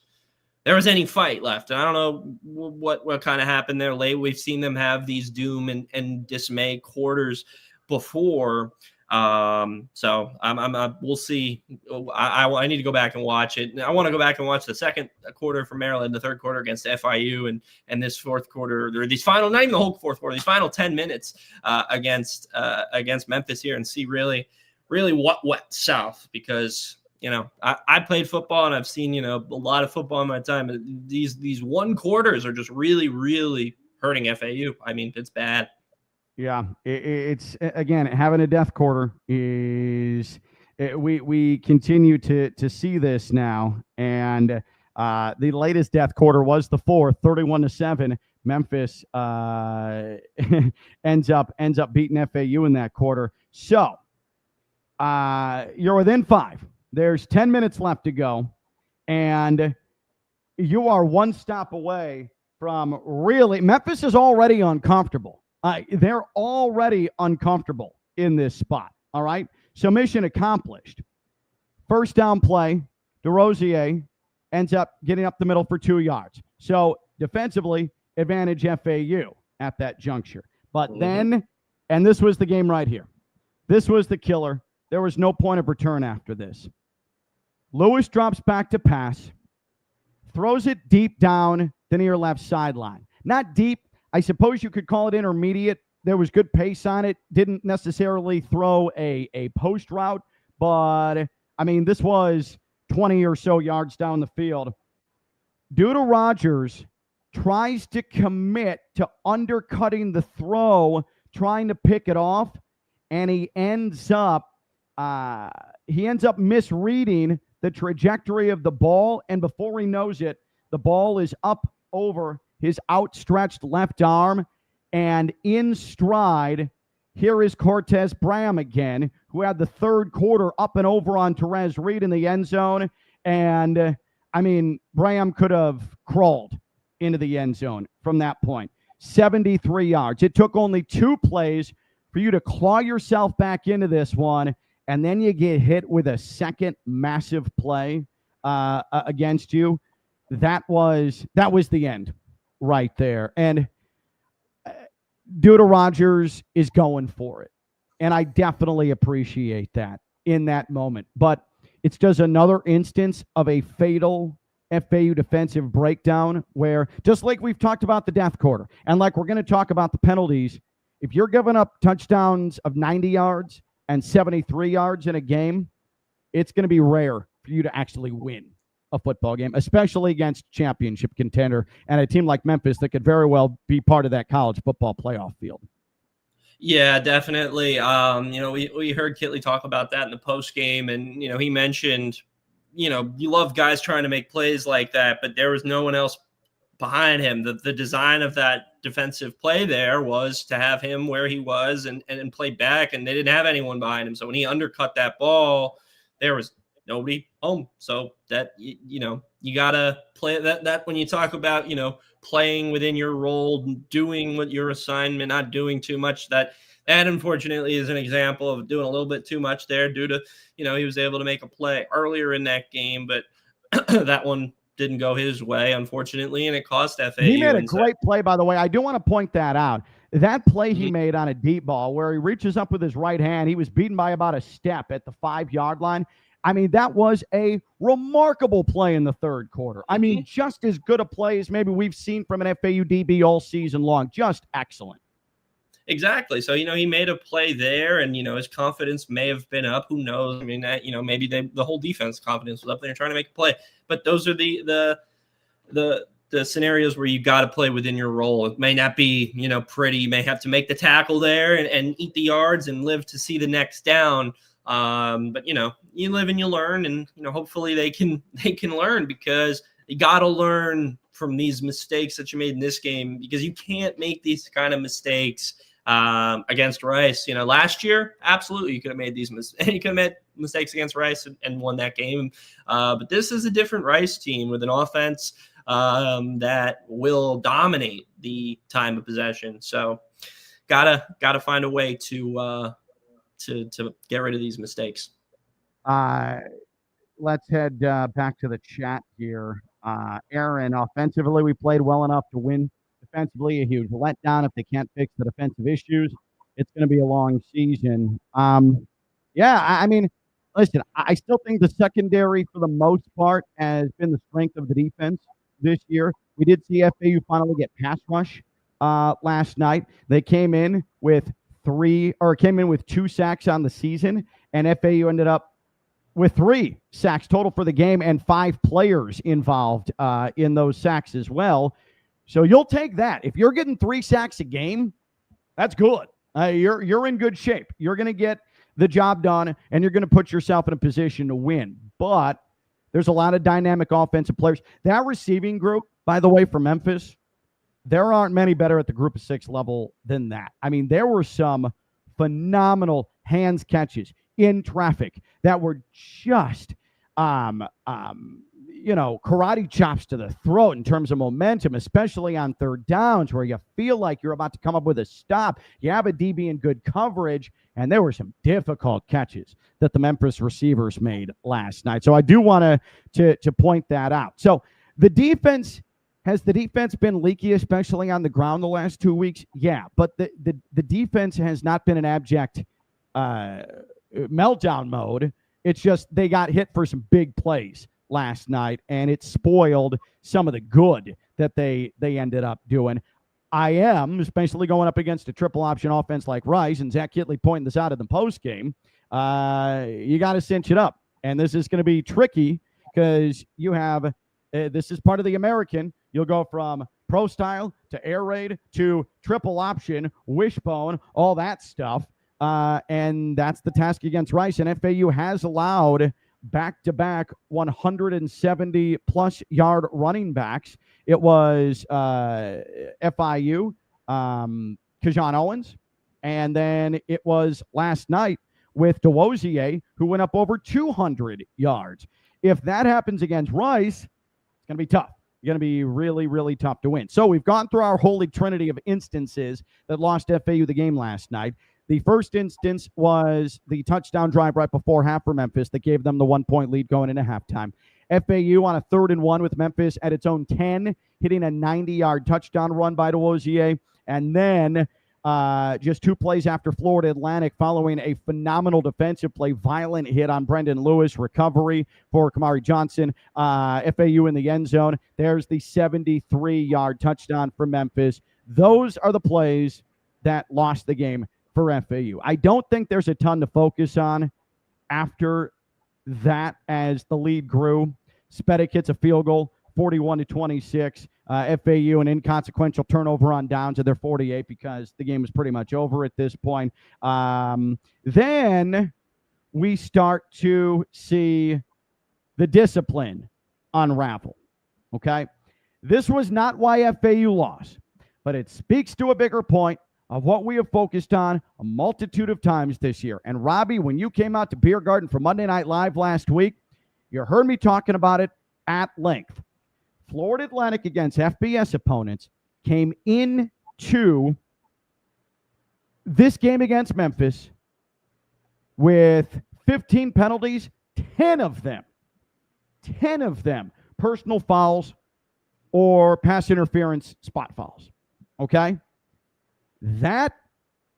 any fight left. And I don't know what kind of happened there late. We've seen them have these doom and dismay quarters before. So we'll see. I need to go back and watch it. I want to go back and watch the second quarter for Maryland, the third quarter against FIU, and this fourth quarter, or these final, not even the whole fourth quarter, these final 10 minutes against Memphis here, and see really what went south, because I played football and I've seen a lot of football in my time. These one quarters are just really, really hurting FAU. I mean, it's bad. Yeah, it's again, having a death quarter is we continue to see this now, and the latest death quarter was the fourth, 31-7. Memphis ends up beating FAU in that quarter. So you're within 5. There's 10 minutes left to go, and you are one stop away from really. Memphis is already uncomfortable. They're already uncomfortable in this spot. All right. So mission accomplished. First down play, DeRosier ends up getting up the middle for 2 yards. So defensively, advantage FAU at that juncture. But then, and this was the game right here. This was the killer. There was no point of return after this. Lewis drops back to pass, throws it deep down the near left sideline. Not deep. I suppose you could call it intermediate. There was good pace on it. Didn't necessarily throw a post route, but I mean, this was 20 or so yards down the field. Duda Rogers tries to commit to undercutting the throw, trying to pick it off, and he ends up misreading the trajectory of the ball, and before he knows it, the ball is up over his outstretched left arm, and in stride, here is Cortez Bram again, who had the third quarter up and over on Terez Reed in the end zone, and I mean, Bram could have crawled into the end zone from that point. 73 yards. It took only 2 plays for you to claw yourself back into this one, and then you get hit with a second massive play against you. That was the end right there. And Duda Rogers is going for it, and I definitely appreciate that in that moment. But it's just another instance of a fatal FAU defensive breakdown where, just like we've talked about the death quarter, and like we're going to talk about the penalties, if you're giving up touchdowns of 90 yards and 73 yards in a game, it's going to be rare for you to actually win a football game, especially against championship contender and a team like Memphis that could very well be part of that college football playoff field. Yeah, definitely. We heard Kitley talk about that in the post game, and he mentioned, you love guys trying to make plays like that, but there was no one else behind him. The design of that defensive play there was to have him where he was and play back, and they didn't have anyone behind him. So when he undercut that ball, there was nobody home. So that you gotta play that when you talk about playing within your role, doing what your assignment, not doing too much. That unfortunately is an example of doing a little bit too much there due to he was able to make a play earlier in that game, but that one didn't go his way, unfortunately, and it cost FAU. He made a great play, by the way. I do want to point that out. That play he made on a deep ball where he reaches up with his right hand, he was beaten by about a step at the 5-yard line. I mean, that was a remarkable play in the third quarter. I mean, just as good a play as maybe we've seen from an FAU DB all season long. Just excellent. Exactly. So, he made a play there, and, his confidence may have been up. Who knows? I mean, maybe the whole defense confidence was up there trying to make a play. But those are the scenarios where you got to play within your role. It may not be, pretty. You may have to make the tackle there and eat the yards and live to see the next down. But you live and you learn, and hopefully they can learn, because you got to learn from these mistakes that you made in this game, because you can't make these kind of mistakes against Rice. Last year, absolutely, you could have made these mistakes. You could have made mistakes against Rice and won that game. But this is a different Rice team with an offense that will dominate the time of possession. So, gotta find a way to get rid of these mistakes. Let's head back to the chat here. Aaron, offensively, we played well enough to win. Defensively, a huge letdown. If they can't fix the defensive issues, it's going to be a long season. I mean, listen, I still think the secondary, for the most part, has been the strength of the defense this year. We did see FAU finally get pass rush last night. They came in with 2 sacks on the season, and FAU ended up with 3 sacks total for the game and 5 players involved in those sacks as well. So you'll take that. If you're getting 3 sacks a game, that's good. You're in good shape. You're going to get the job done, and you're going to put yourself in a position to win. But there's a lot of dynamic offensive players. That receiving group, by the way, for Memphis, there aren't many better at the group of 6 level than that. I mean, there were some phenomenal hands catches in traffic that were just, karate chops to the throat in terms of momentum, especially on third downs where you feel like you're about to come up with a stop. You have a DB in good coverage, and there were some difficult catches that the Memphis receivers made last night. So I do want to point that out. So the defense, has the defense been leaky, especially on the ground the last 2 weeks? Yeah, but the defense has not been an abject meltdown mode. It's just they got hit for some big plays last night, and it spoiled some of the good that they ended up doing. I am, especially going up against a triple option offense like Rice, and Zach Kittley pointing this out in the post game. You got to cinch it up, and this is going to be tricky because you have this is part of the American. You'll go from pro style to air raid to triple option, wishbone, all that stuff, and that's the task against Rice. And FAU has allowed back-to-back 170-plus yard running backs. It was FIU, Kajan Owens, and then it was last night with DeWosier, who went up over 200 yards. If that happens against Rice, it's going to be tough. It's going to be really, really tough to win. So we've gone through our holy trinity of instances that lost FAU the game last night. The first instance was the touchdown drive right before half for Memphis that gave them the 1-point lead going into halftime. FAU on a 3rd and 1 with Memphis at its own 10, hitting a 90-yard touchdown run by DeWosier. And then just 2 plays after Florida Atlantic, following a phenomenal defensive play, violent hit on Brendan Lewis, recovery for Kamari Johnson, FAU in the end zone. There's the 73-yard touchdown for Memphis. Those are the plays that lost the game for FAU. I don't think there's a ton to focus on after that as the lead grew. Spedick hits a field goal, 41-26. FAU an inconsequential turnover on downs of their 48 because the game was pretty much over at this point. Then we start to see the discipline unravel. Okay? This was not why FAU lost, but it speaks to a bigger point of what we have focused on a multitude of times this year. And Robbie, when you came out to Beer Garden for Monday Night Live last week, you heard me talking about it at length. Florida Atlantic against FBS opponents came into this game against Memphis with 15 penalties, 10 of them personal fouls or pass interference spot fouls. Okay? That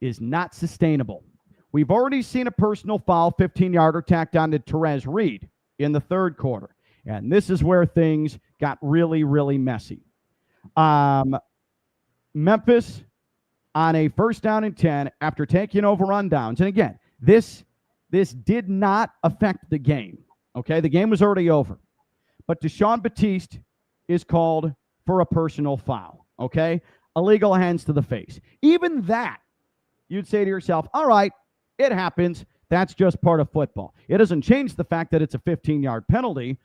is not sustainable. We've already seen a personal foul, 15-yarder tacked on to Terez Reed in the 3rd quarter. And this is where things got really, really messy. Memphis on a 1st down and 10 after taking over on downs. And again, this did not affect the game. Okay, the game was already over. But Deshaun Batiste is called for a personal foul. Okay, illegal hands to the face. Even that, you'd say to yourself, all right, it happens. That's just part of football. It doesn't change the fact that it's a 15-yard penalty,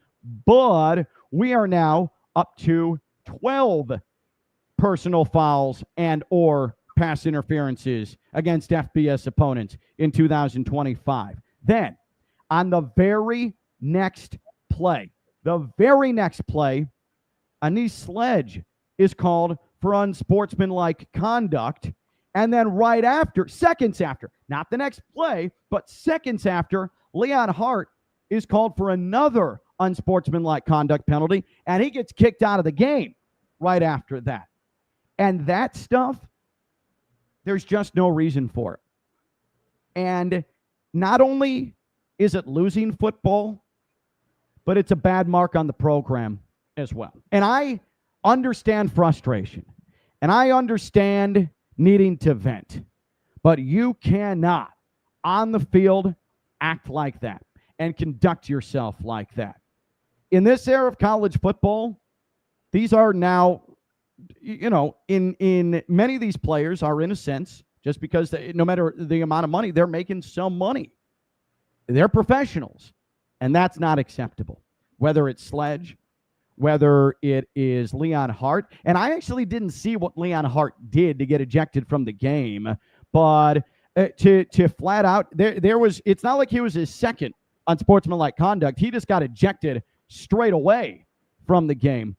but we are now up to 12 personal fouls and or pass interferences against FBS opponents in 2025. Then, on the very next play, Anise Sledge is called for unsportsmanlike conduct. And then right after, seconds after, not the next play, but seconds after, Leon Hart is called for another unsportsmanlike conduct penalty, and he gets kicked out of the game right after that. And that stuff, there's just no reason for it. And not only is it losing football, but it's a bad mark on the program as well. And I understand frustration, and I understand needing to vent, but you cannot, on the field, act like that and conduct yourself like that. In this era of college football, these are now, in many of these players are, in a sense, just because no matter the amount of money, they're making some money. They're professionals, and that's not acceptable. Whether it's Sledge, whether it is Leon Hart, and I actually didn't see what Leon Hart did to get ejected from the game, but to flat out, there was, it's not like he was his second unsportsmanlike conduct. He just got ejected straight away from the game.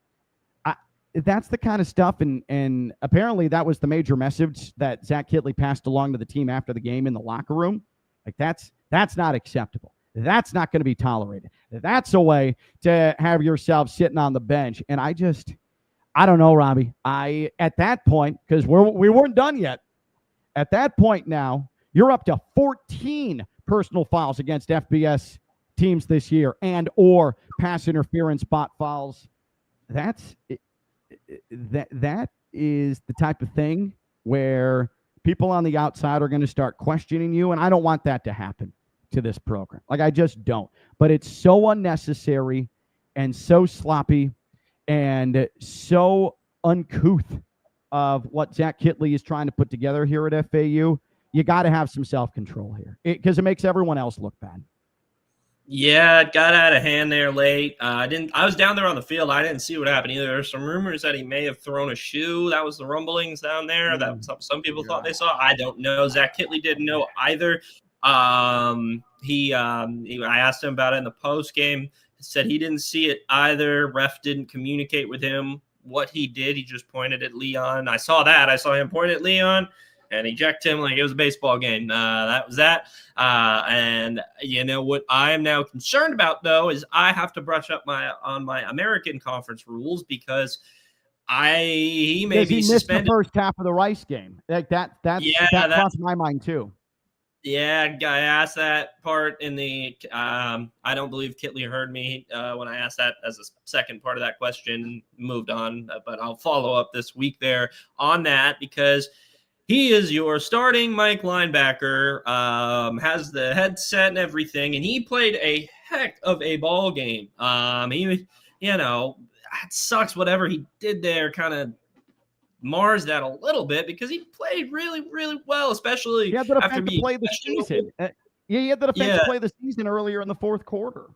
That's the kind of stuff, and apparently that was the major message that Zach Kittley passed along to the team after the game in the locker room. Like, that's not acceptable. That's not going to be tolerated. That's a way to have yourself sitting on the bench. And I don't know, Robbie. At that point, because we weren't done yet, at that point now, you're up to 14 personal fouls against FBS teams this year and or pass interference spot fouls. That is the type of thing where people on the outside are going to start questioning you, and I don't want that to happen to this program. Like, I just don't. But it's so unnecessary and so sloppy and so uncouth of what Zach Kittley is trying to put together here at FAU. You got to have some self-control here because it makes everyone else look bad. Yeah, it got out of hand there late. I was down there on the field. I didn't see what happened either. There's some rumors that he may have thrown a shoe. That was the rumblings down there. That some people thought they saw. I don't know. Zach Kittley didn't know either. I asked him about it in the post game. Said he didn't see it either. Ref didn't communicate with him what he did. He just pointed at Leon. I saw that. I saw him point at Leon and eject him like it was a baseball game. That was that. And you know what I am now concerned about, though, is I have to brush up on my American Conference rules because he may be suspended. The first half of the Rice game. Like that crossed my mind too. Yeah, I asked that part in the I don't believe Kittley heard me when I asked that as a second part of that question, moved on. But I'll follow up this week there on that because he is your starting Mike linebacker, has the headset and everything, and he played a heck of a ball game. It sucks whatever he did there kind of mars that a little bit because he played really, really well, especially he had the defense to play the season. He had the defense to play the season earlier in the fourth quarter.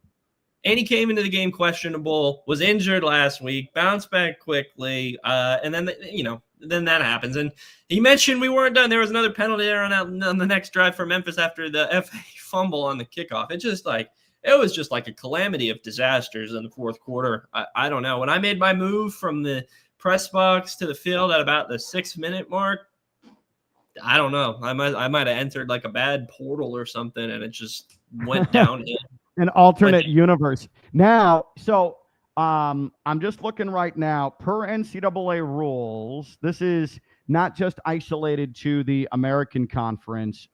And he came into the game questionable, was injured last week, bounced back quickly, and then then that happens. And he mentioned we weren't done. There was another penalty there on the next drive for Memphis after the FAU fumble on the kickoff. It was just like a calamity of disasters in the fourth quarter. I don't know. When I made my move from the press box to the field at about the 6-minute mark, I don't know. I might have entered like a bad portal or something, and it just went downhill. An alternate universe. Now, so I'm just looking right now. Per NCAA rules, this is not just isolated to the American Conference.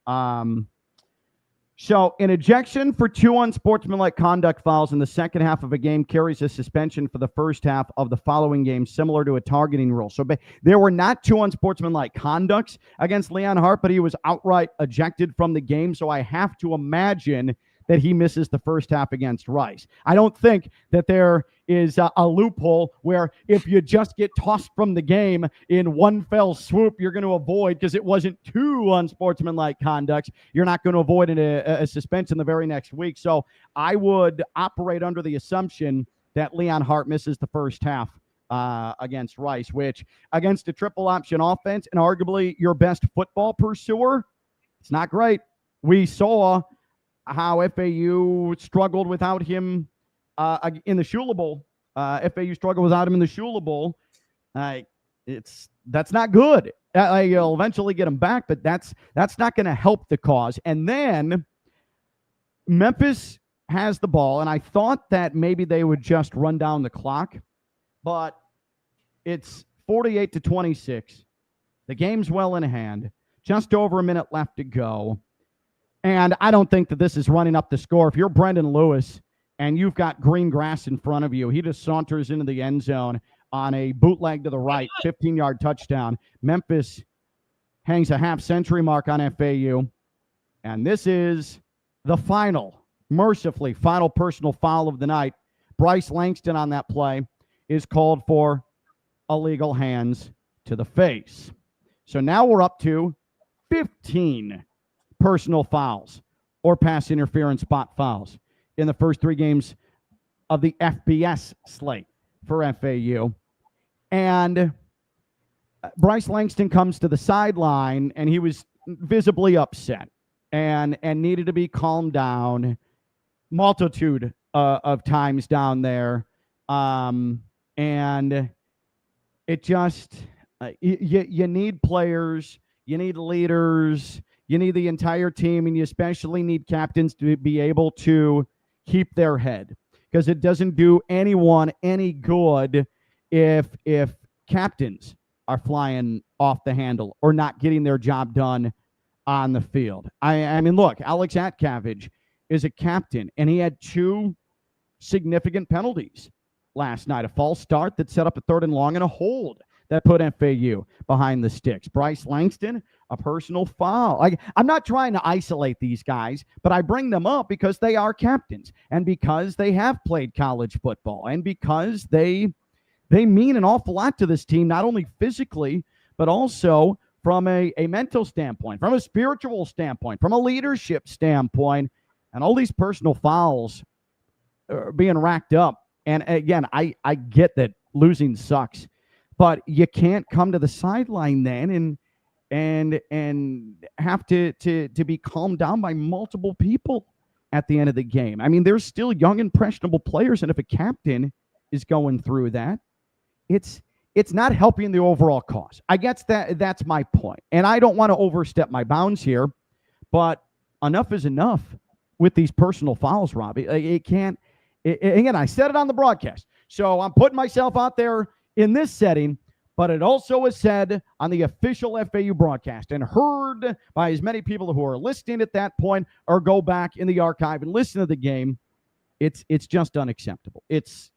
So an ejection for 2 unsportsmanlike conduct fouls in the second half of a game carries a suspension for the first half of the following game, similar to a targeting rule. So there were not 2 unsportsmanlike conducts against Leon Hart, but he was outright ejected from the game. So I have to imagine that he misses the first half against Rice. I don't think that there is a loophole where if you just get tossed from the game in one fell swoop, you're going to avoid, because it wasn't 2 unsportsmanlike conducts, you're not going to avoid a suspension the very next week. So I would operate under the assumption that Leon Hart misses the first half against Rice, which against a triple option offense and arguably your best football pursuer, it's not great. We saw how FAU struggled without him in the Shula Bowl. FAU struggled without him in the Shula Bowl. That's not good. You'll eventually get him back, but that's not going to help the cause. And then Memphis has the ball, and I thought that maybe they would just run down the clock, but it's 48-26. The game's well in hand. Just over a minute left to go. And I don't think that this is running up the score. If you're Brendan Lewis and you've got green grass in front of you, he just saunters into the end zone on a bootleg to the right, 15-yard touchdown. Memphis hangs a half-century mark on FAU. And this is the mercifully final personal foul of the night. Bryce Langston on that play is called for illegal hands to the face. So now we're up to 15 personal fouls or pass interference spot fouls in the first 3 games of the FBS slate for FAU. And Bryce Langston comes to the sideline, and he was visibly upset and needed to be calmed down multitude of times down there. And it just, you need players, you need leaders, you need the entire team, and you especially need captains to be able to keep their head, because it doesn't do anyone any good if captains are flying off the handle or not getting their job done on the field. I mean, look, Alex Atkavage is a captain, and he had 2 significant penalties last night: a false start that set up a 3rd and long, and a hold that put FAU behind the sticks. Bryce Langston, a personal foul. I'm not trying to isolate these guys, but I bring them up because they are captains and because they have played college football and because they mean an awful lot to this team, not only physically, but also from a mental standpoint, from a spiritual standpoint, from a leadership standpoint, and all these personal fouls are being racked up. And again, I get that losing sucks, but you can't come to the sideline then and have to be calmed down by multiple people at the end of the game. I mean, there's still young, impressionable players, and if a captain is going through that, it's not helping the overall cause. I guess that's my point. And I don't want to overstep my bounds here, but enough is enough with these personal fouls, Robbie. It can't. Again, I said it on the broadcast, so I'm putting myself out there in this setting, but it also was said on the official FAU broadcast and heard by as many people who are listening at that point or go back in the archive and listen to the game. It's just unacceptable. It's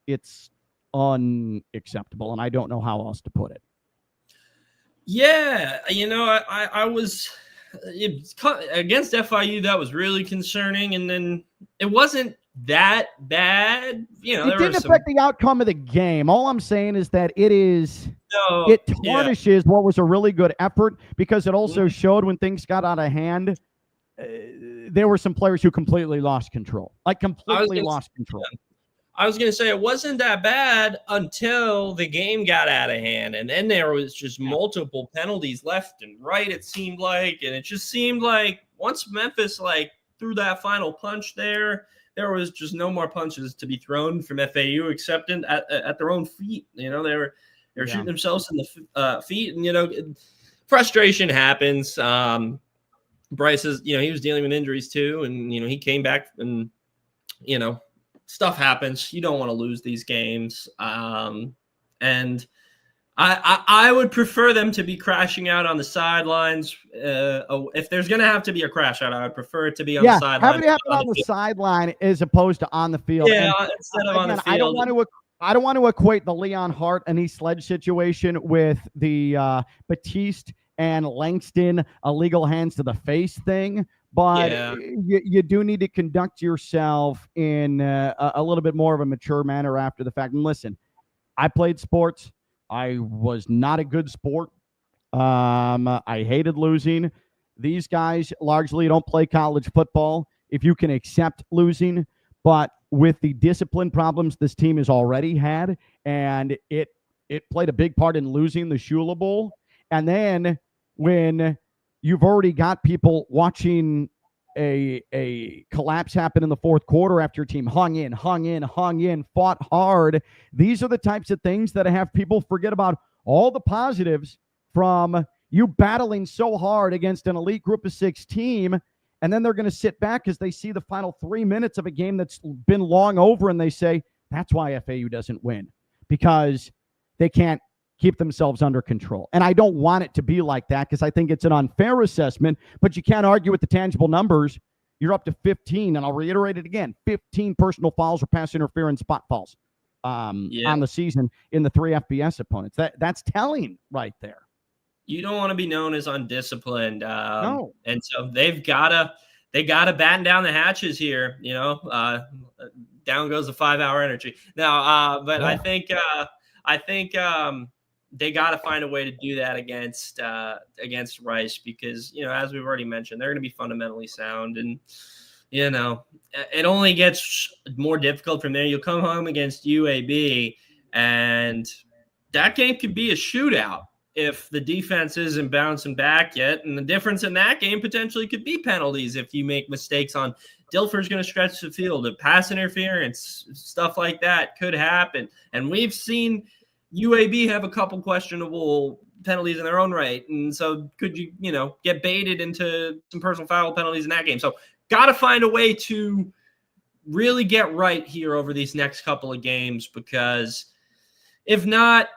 unacceptable, and I don't know how else to put it. Yeah, I was against FIU. That was really concerning, and then it wasn't that bad. It didn't affect the outcome of the game. All I'm saying is that it tarnishes what was a really good effort, because it also showed when things got out of hand, there were some players who completely lost control. Lost control. I was going to say it wasn't that bad until the game got out of hand. And then there was just multiple penalties left and right, it seemed like. And it just seemed like once Memphis threw that final punch there was just no more punches to be thrown from FAU except at their own feet. They were shooting themselves in the feet. And, frustration happens. Bryce is, he was dealing with injuries too. And, he came back and, stuff happens. You don't want to lose these games. And I would prefer them to be crashing out on the sidelines. If there's going to have to be a crash out, I would prefer it to be on the sideline. Have it happen on the sideline as opposed to on the field. Yeah, instead of on the field. I don't want to equate the Leon Hart and East Sledge situation with the Batiste and Langston illegal hands to the face thing. But you do need to conduct yourself in a little bit more of a mature manner after the fact. And listen, I played sports. I was not a good sport. I hated losing. These guys largely don't play college football if you can accept losing. But with the discipline problems this team has already had, and it played a big part in losing the Shula Bowl. And then when you've already got people watching a collapse happen in the fourth quarter after your team hung in, fought hard. These are the types of things that have people forget about all the positives from you battling so hard against an elite group of 6 team, and then they're going to sit back as they see the final 3 minutes of a game that's been long over, and they say, that's why FAU doesn't win, because they can't keep themselves under control. And I don't want it to be like that, because I think it's an unfair assessment, but you can't argue with the tangible numbers. You're up to 15, and I'll reiterate it again, 15 personal fouls or pass interference spot fouls on the season in the 3 FBS opponents. That's telling right there. You don't want to be known as undisciplined. No. And so they gotta batten down the hatches here, down goes the 5-hour energy. Now, but yeah. I think they got to find a way to do that against Rice, because, as we've already mentioned, they're going to be fundamentally sound, and, it only gets more difficult from there. You'll come home against UAB, and that game could be a shootout if the defense isn't bouncing back yet. And the difference in that game potentially could be penalties if you make mistakes on Dilfer's going to stretch the field, pass interference, stuff like that could happen. And we've seen UAB have a couple questionable penalties in their own right. And so could you, get baited into some personal foul penalties in that game? So got to find a way to really get right here over these next couple of games, because if not,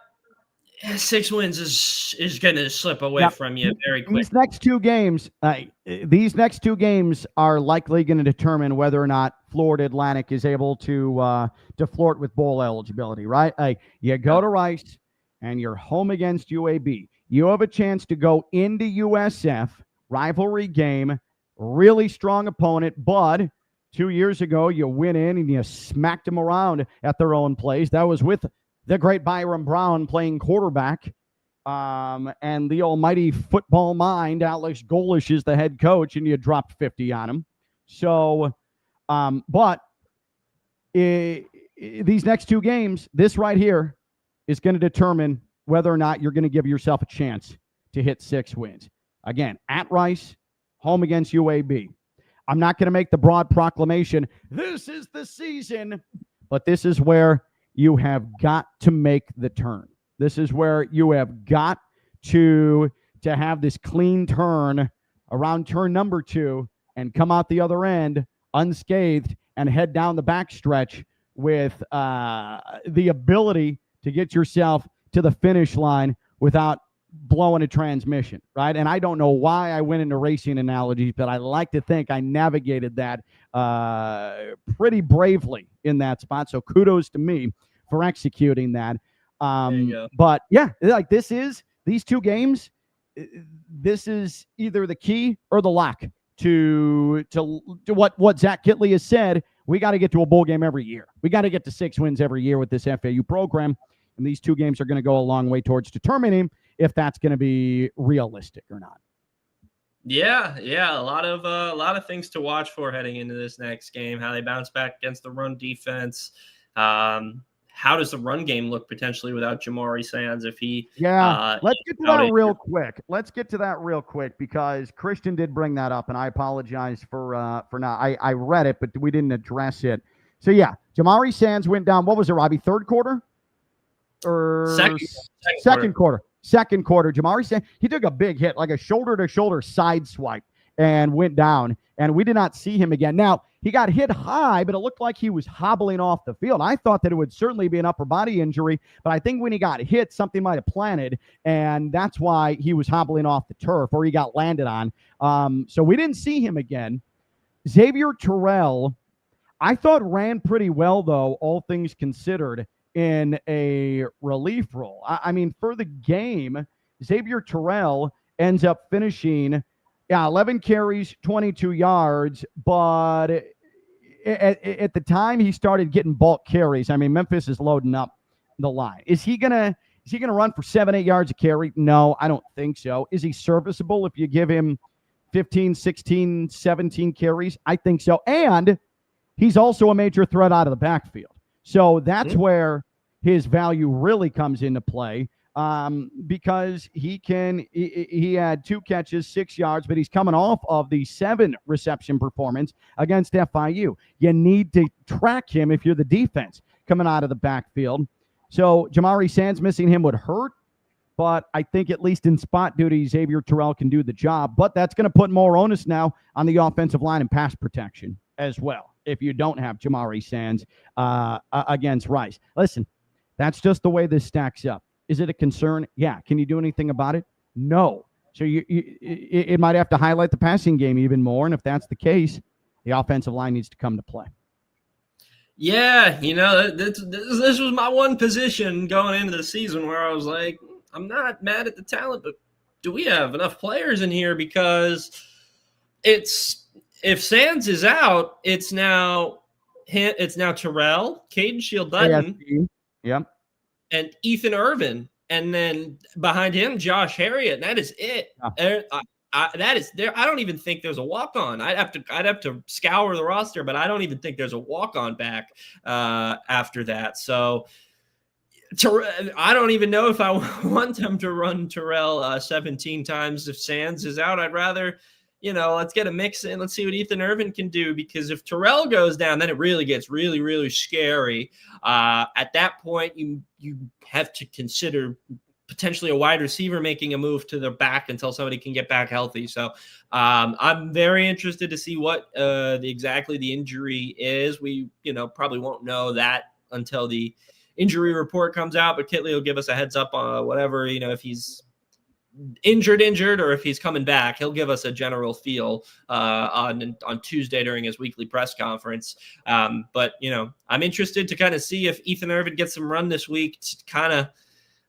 6 wins is going to slip away from you very quickly. These next two games are likely going to determine whether or not Florida Atlantic is able to flirt with bowl eligibility, right? You go to Rice, and you're home against UAB. You have a chance to go into USF, rivalry game, really strong opponent, but 2 years ago you went in and you smacked them around at their own place. That was with the great Byron Brown playing quarterback, and the almighty football mind, Alex Golish, is the head coach, and you dropped 50 on him. So, but these next 2 games, this right here is going to determine whether or not you're going to give yourself a chance to hit 6 wins. Again, at Rice, home against UAB. I'm not going to make the broad proclamation, this is the season, but this is where you have got to make the turn. This is where you have got to have this clean turn around turn number 2 and come out the other end unscathed and head down the backstretch with the ability to get yourself to the finish line without blowing a transmission, right? And I don't know why I went into racing analogies, but I like to think I navigated that pretty bravely in that spot. So kudos to me for executing that. But yeah, like these 2 games, this is either the key or the lock to what Zach Kitley has said. We got to get to a bowl game every year. We got to get to 6 wins every year with this FAU program. And these 2 games are going to go a long way towards determining if that's going to be realistic or not. Yeah, a lot of things to watch for heading into this next game. How they bounce back against the run defense. How does the run game look potentially without Jamari Sands if he? Yeah, let's get to that real quick. Let's get to that real quick because Christian did bring that up, and I apologize for not. I read it, but we didn't address it. So yeah, Jamari Sands went down. What was it, Robbie? Third quarter or second quarter? Second quarter. Jamari Sands, he took a big hit, like a shoulder-to-shoulder side swipe, and went down. And we did not see him again. Now, he got hit high, but it looked like he was hobbling off the field. I thought that it would certainly be an upper body injury, but I think when he got hit, something might have planted, and that's why he was hobbling off the turf, or he got landed on. So we didn't see him again. Xavier Terrell, I thought ran pretty well, though, all things considered, in a relief role. I mean, for the game, Xavier Terrell ends up finishing 11 carries, 22 yards, but at the time he started getting bulk carries. I mean, Memphis is loading up the line. Is he gonna run for 7-8 yards a carry? No, I don't think so. Is he serviceable if you give him 15, 16, 17 carries? I think so. And he's also a major threat out of the backfield. So that's where his value really comes into play. Because he had 2 catches, 6 yards, but he's coming off of the 7 reception performance against FIU. You need to track him if you're the defense coming out of the backfield. So Jamari Sands missing him would hurt, but I think at least in spot duty, Xavier Terrell can do the job. But that's going to put more onus now on the offensive line and pass protection as well if you don't have Jamari Sands against Rice. Listen, that's just the way this stacks up. Is it a concern? Yeah. Can you do anything about it? No. So it might have to highlight the passing game even more. And if that's the case, the offensive line needs to come to play. Yeah, this was my one position going into the season where I was like, I'm not mad at the talent, but do we have enough players in here? Because if Sands is out, it's now Terrell, Caden Shield-Dutton. Yep. And Ethan Irvin, and then behind him, Josh Harriet. And that is it. Yeah. That is there. I don't even think there's a walk-on. I'd have to scour the roster, but I don't even think there's a walk-on back after that. So I don't even know if I want them to run Terrell 17 times if Sands is out. I'd rather, let's get a mix in. Let's see what Ethan Irvin can do, because if Terrell goes down, then it really gets really, really scary. At that point, you have to consider potentially a wide receiver making a move to the back until somebody can get back healthy. So I'm very interested to see what exactly the injury is. We, probably won't know that until the injury report comes out, but Kitley will give us a heads up on whatever, if he's injured, or if he's coming back. He'll give us a general feel on Tuesday during his weekly press conference. But I'm interested to kind of see if Ethan Irvin gets some run this week to kind of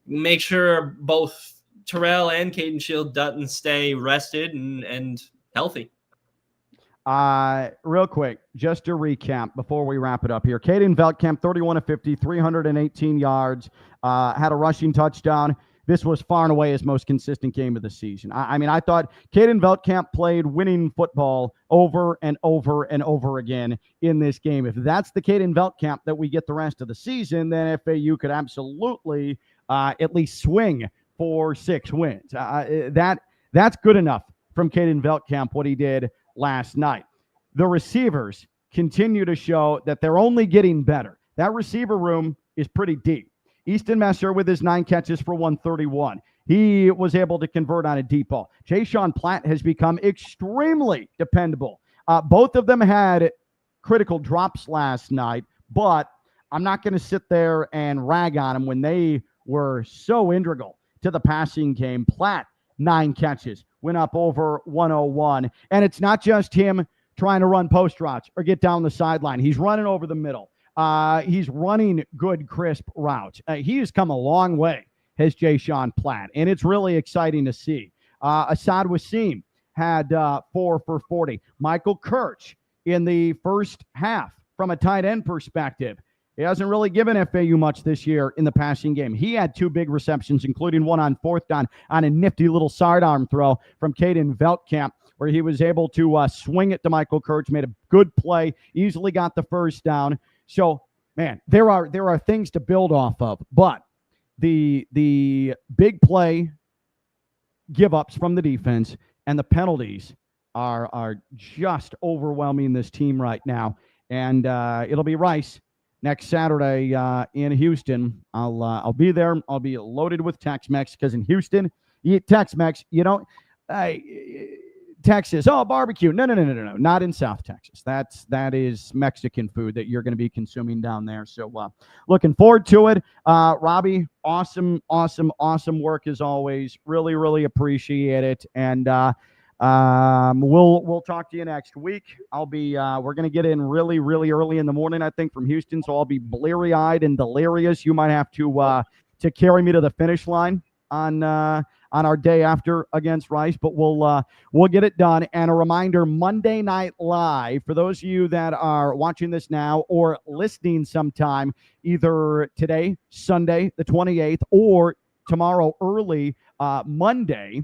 make sure both Terrell and Caden Shield Dutton stay rested and healthy. Real quick, just to recap before we wrap it up here. Caden Veldkamp, 31 of 50, 318 yards, had a rushing touchdown. This was far and away his most consistent game of the season. I mean, I thought Caden Veldkamp played winning football over and over and over again in this game. If that's the Caden Veldkamp that we get the rest of the season, then FAU could absolutely at least swing for 6 wins. That's good enough from Caden Veldkamp, what he did last night. The receivers continue to show that they're only getting better. That receiver room is pretty deep. Easton Messer with his 9 catches for 131. He was able to convert on a deep ball. Jay-Sean Platt has become extremely dependable. Both of them had critical drops last night, but I'm not going to sit there and rag on them when they were so integral to the passing game. Platt, 9 catches, went up over 101. And it's not just him trying to run post routes or get down the sideline. He's running over the middle. He's running good, crisp routes. He has come a long way, has Jay-Sean Platt, and it's really exciting to see. Assad Wasim had 4 for 40. Michael Kirch in the first half, from a tight end perspective, he hasn't really given FAU much this year in the passing game. He had 2 big receptions, including one on 4th down on a nifty little sidearm throw from Caden Veldkamp, where he was able to swing it to Michael Kirch, made a good play, easily got the first down. So, man, there are things to build off of, but the big play give-ups from the defense and the penalties are just overwhelming this team right now. And it'll be Rice next Saturday in Houston. I'll be there. I'll be loaded with Tex-Mex, because in Houston, you eat Tex-Mex. You don't Texas, barbecue. No. Not in South Texas. That is Mexican food that you're going to be consuming down there. So looking forward to it. Robbie, awesome work as always. Really, really appreciate it. And we'll talk to you next week. I'll be we're going to get in really, really early in the morning, I think, from Houston. So I'll be bleary-eyed and delirious. You might have to carry me to the finish line on our day after against Rice, but we'll get it done. And a reminder, Monday Night Live, for those of you that are watching this now or listening sometime, either today, Sunday, the 28th, or tomorrow early, Monday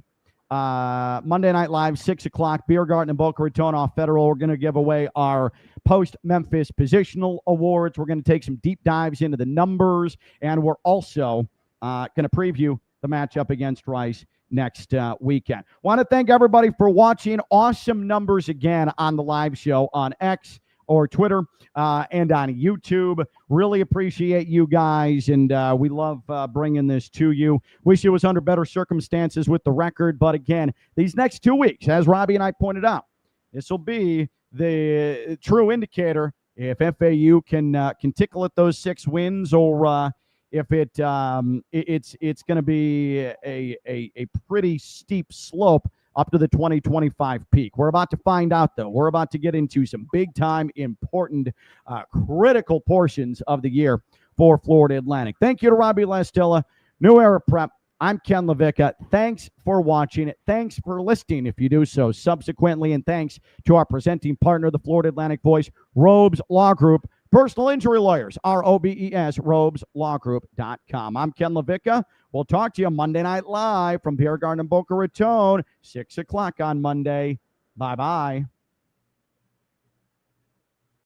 Night Live, 6 o'clock, Beer Garden and Boca Raton off Federal. We're going to give away our post-Memphis positional awards. We're going to take some deep dives into the numbers, and we're also going to preview the matchup against Rice next weekend. Want to thank everybody for watching. Awesome numbers again on the live show on X or Twitter and on YouTube. Really appreciate you guys, and we love bringing this to you. Wish it was under better circumstances with the record, but again, these next 2 weeks, as Robbie and I pointed out, this will be the true indicator if FAU can tickle at those 6 wins, or if it's going to be a pretty steep slope up to the 2025 peak. We're about to find out, though. We're about to get into some big-time, important, critical portions of the year for Florida Atlantic. Thank you to Robbie Lastella, New Era Prep. I'm Ken LaVicka. Thanks for watching. Thanks for listening, if you do so subsequently, and thanks to our presenting partner, the Florida Atlantic Voice, Robes Law Group. Personal injury lawyers, ROBES, robeslawgroup.com. I'm Ken LaVicka. We'll talk to you Monday Night Live from Beer Garden and Boca Raton, 6 o'clock on Monday. Bye-bye.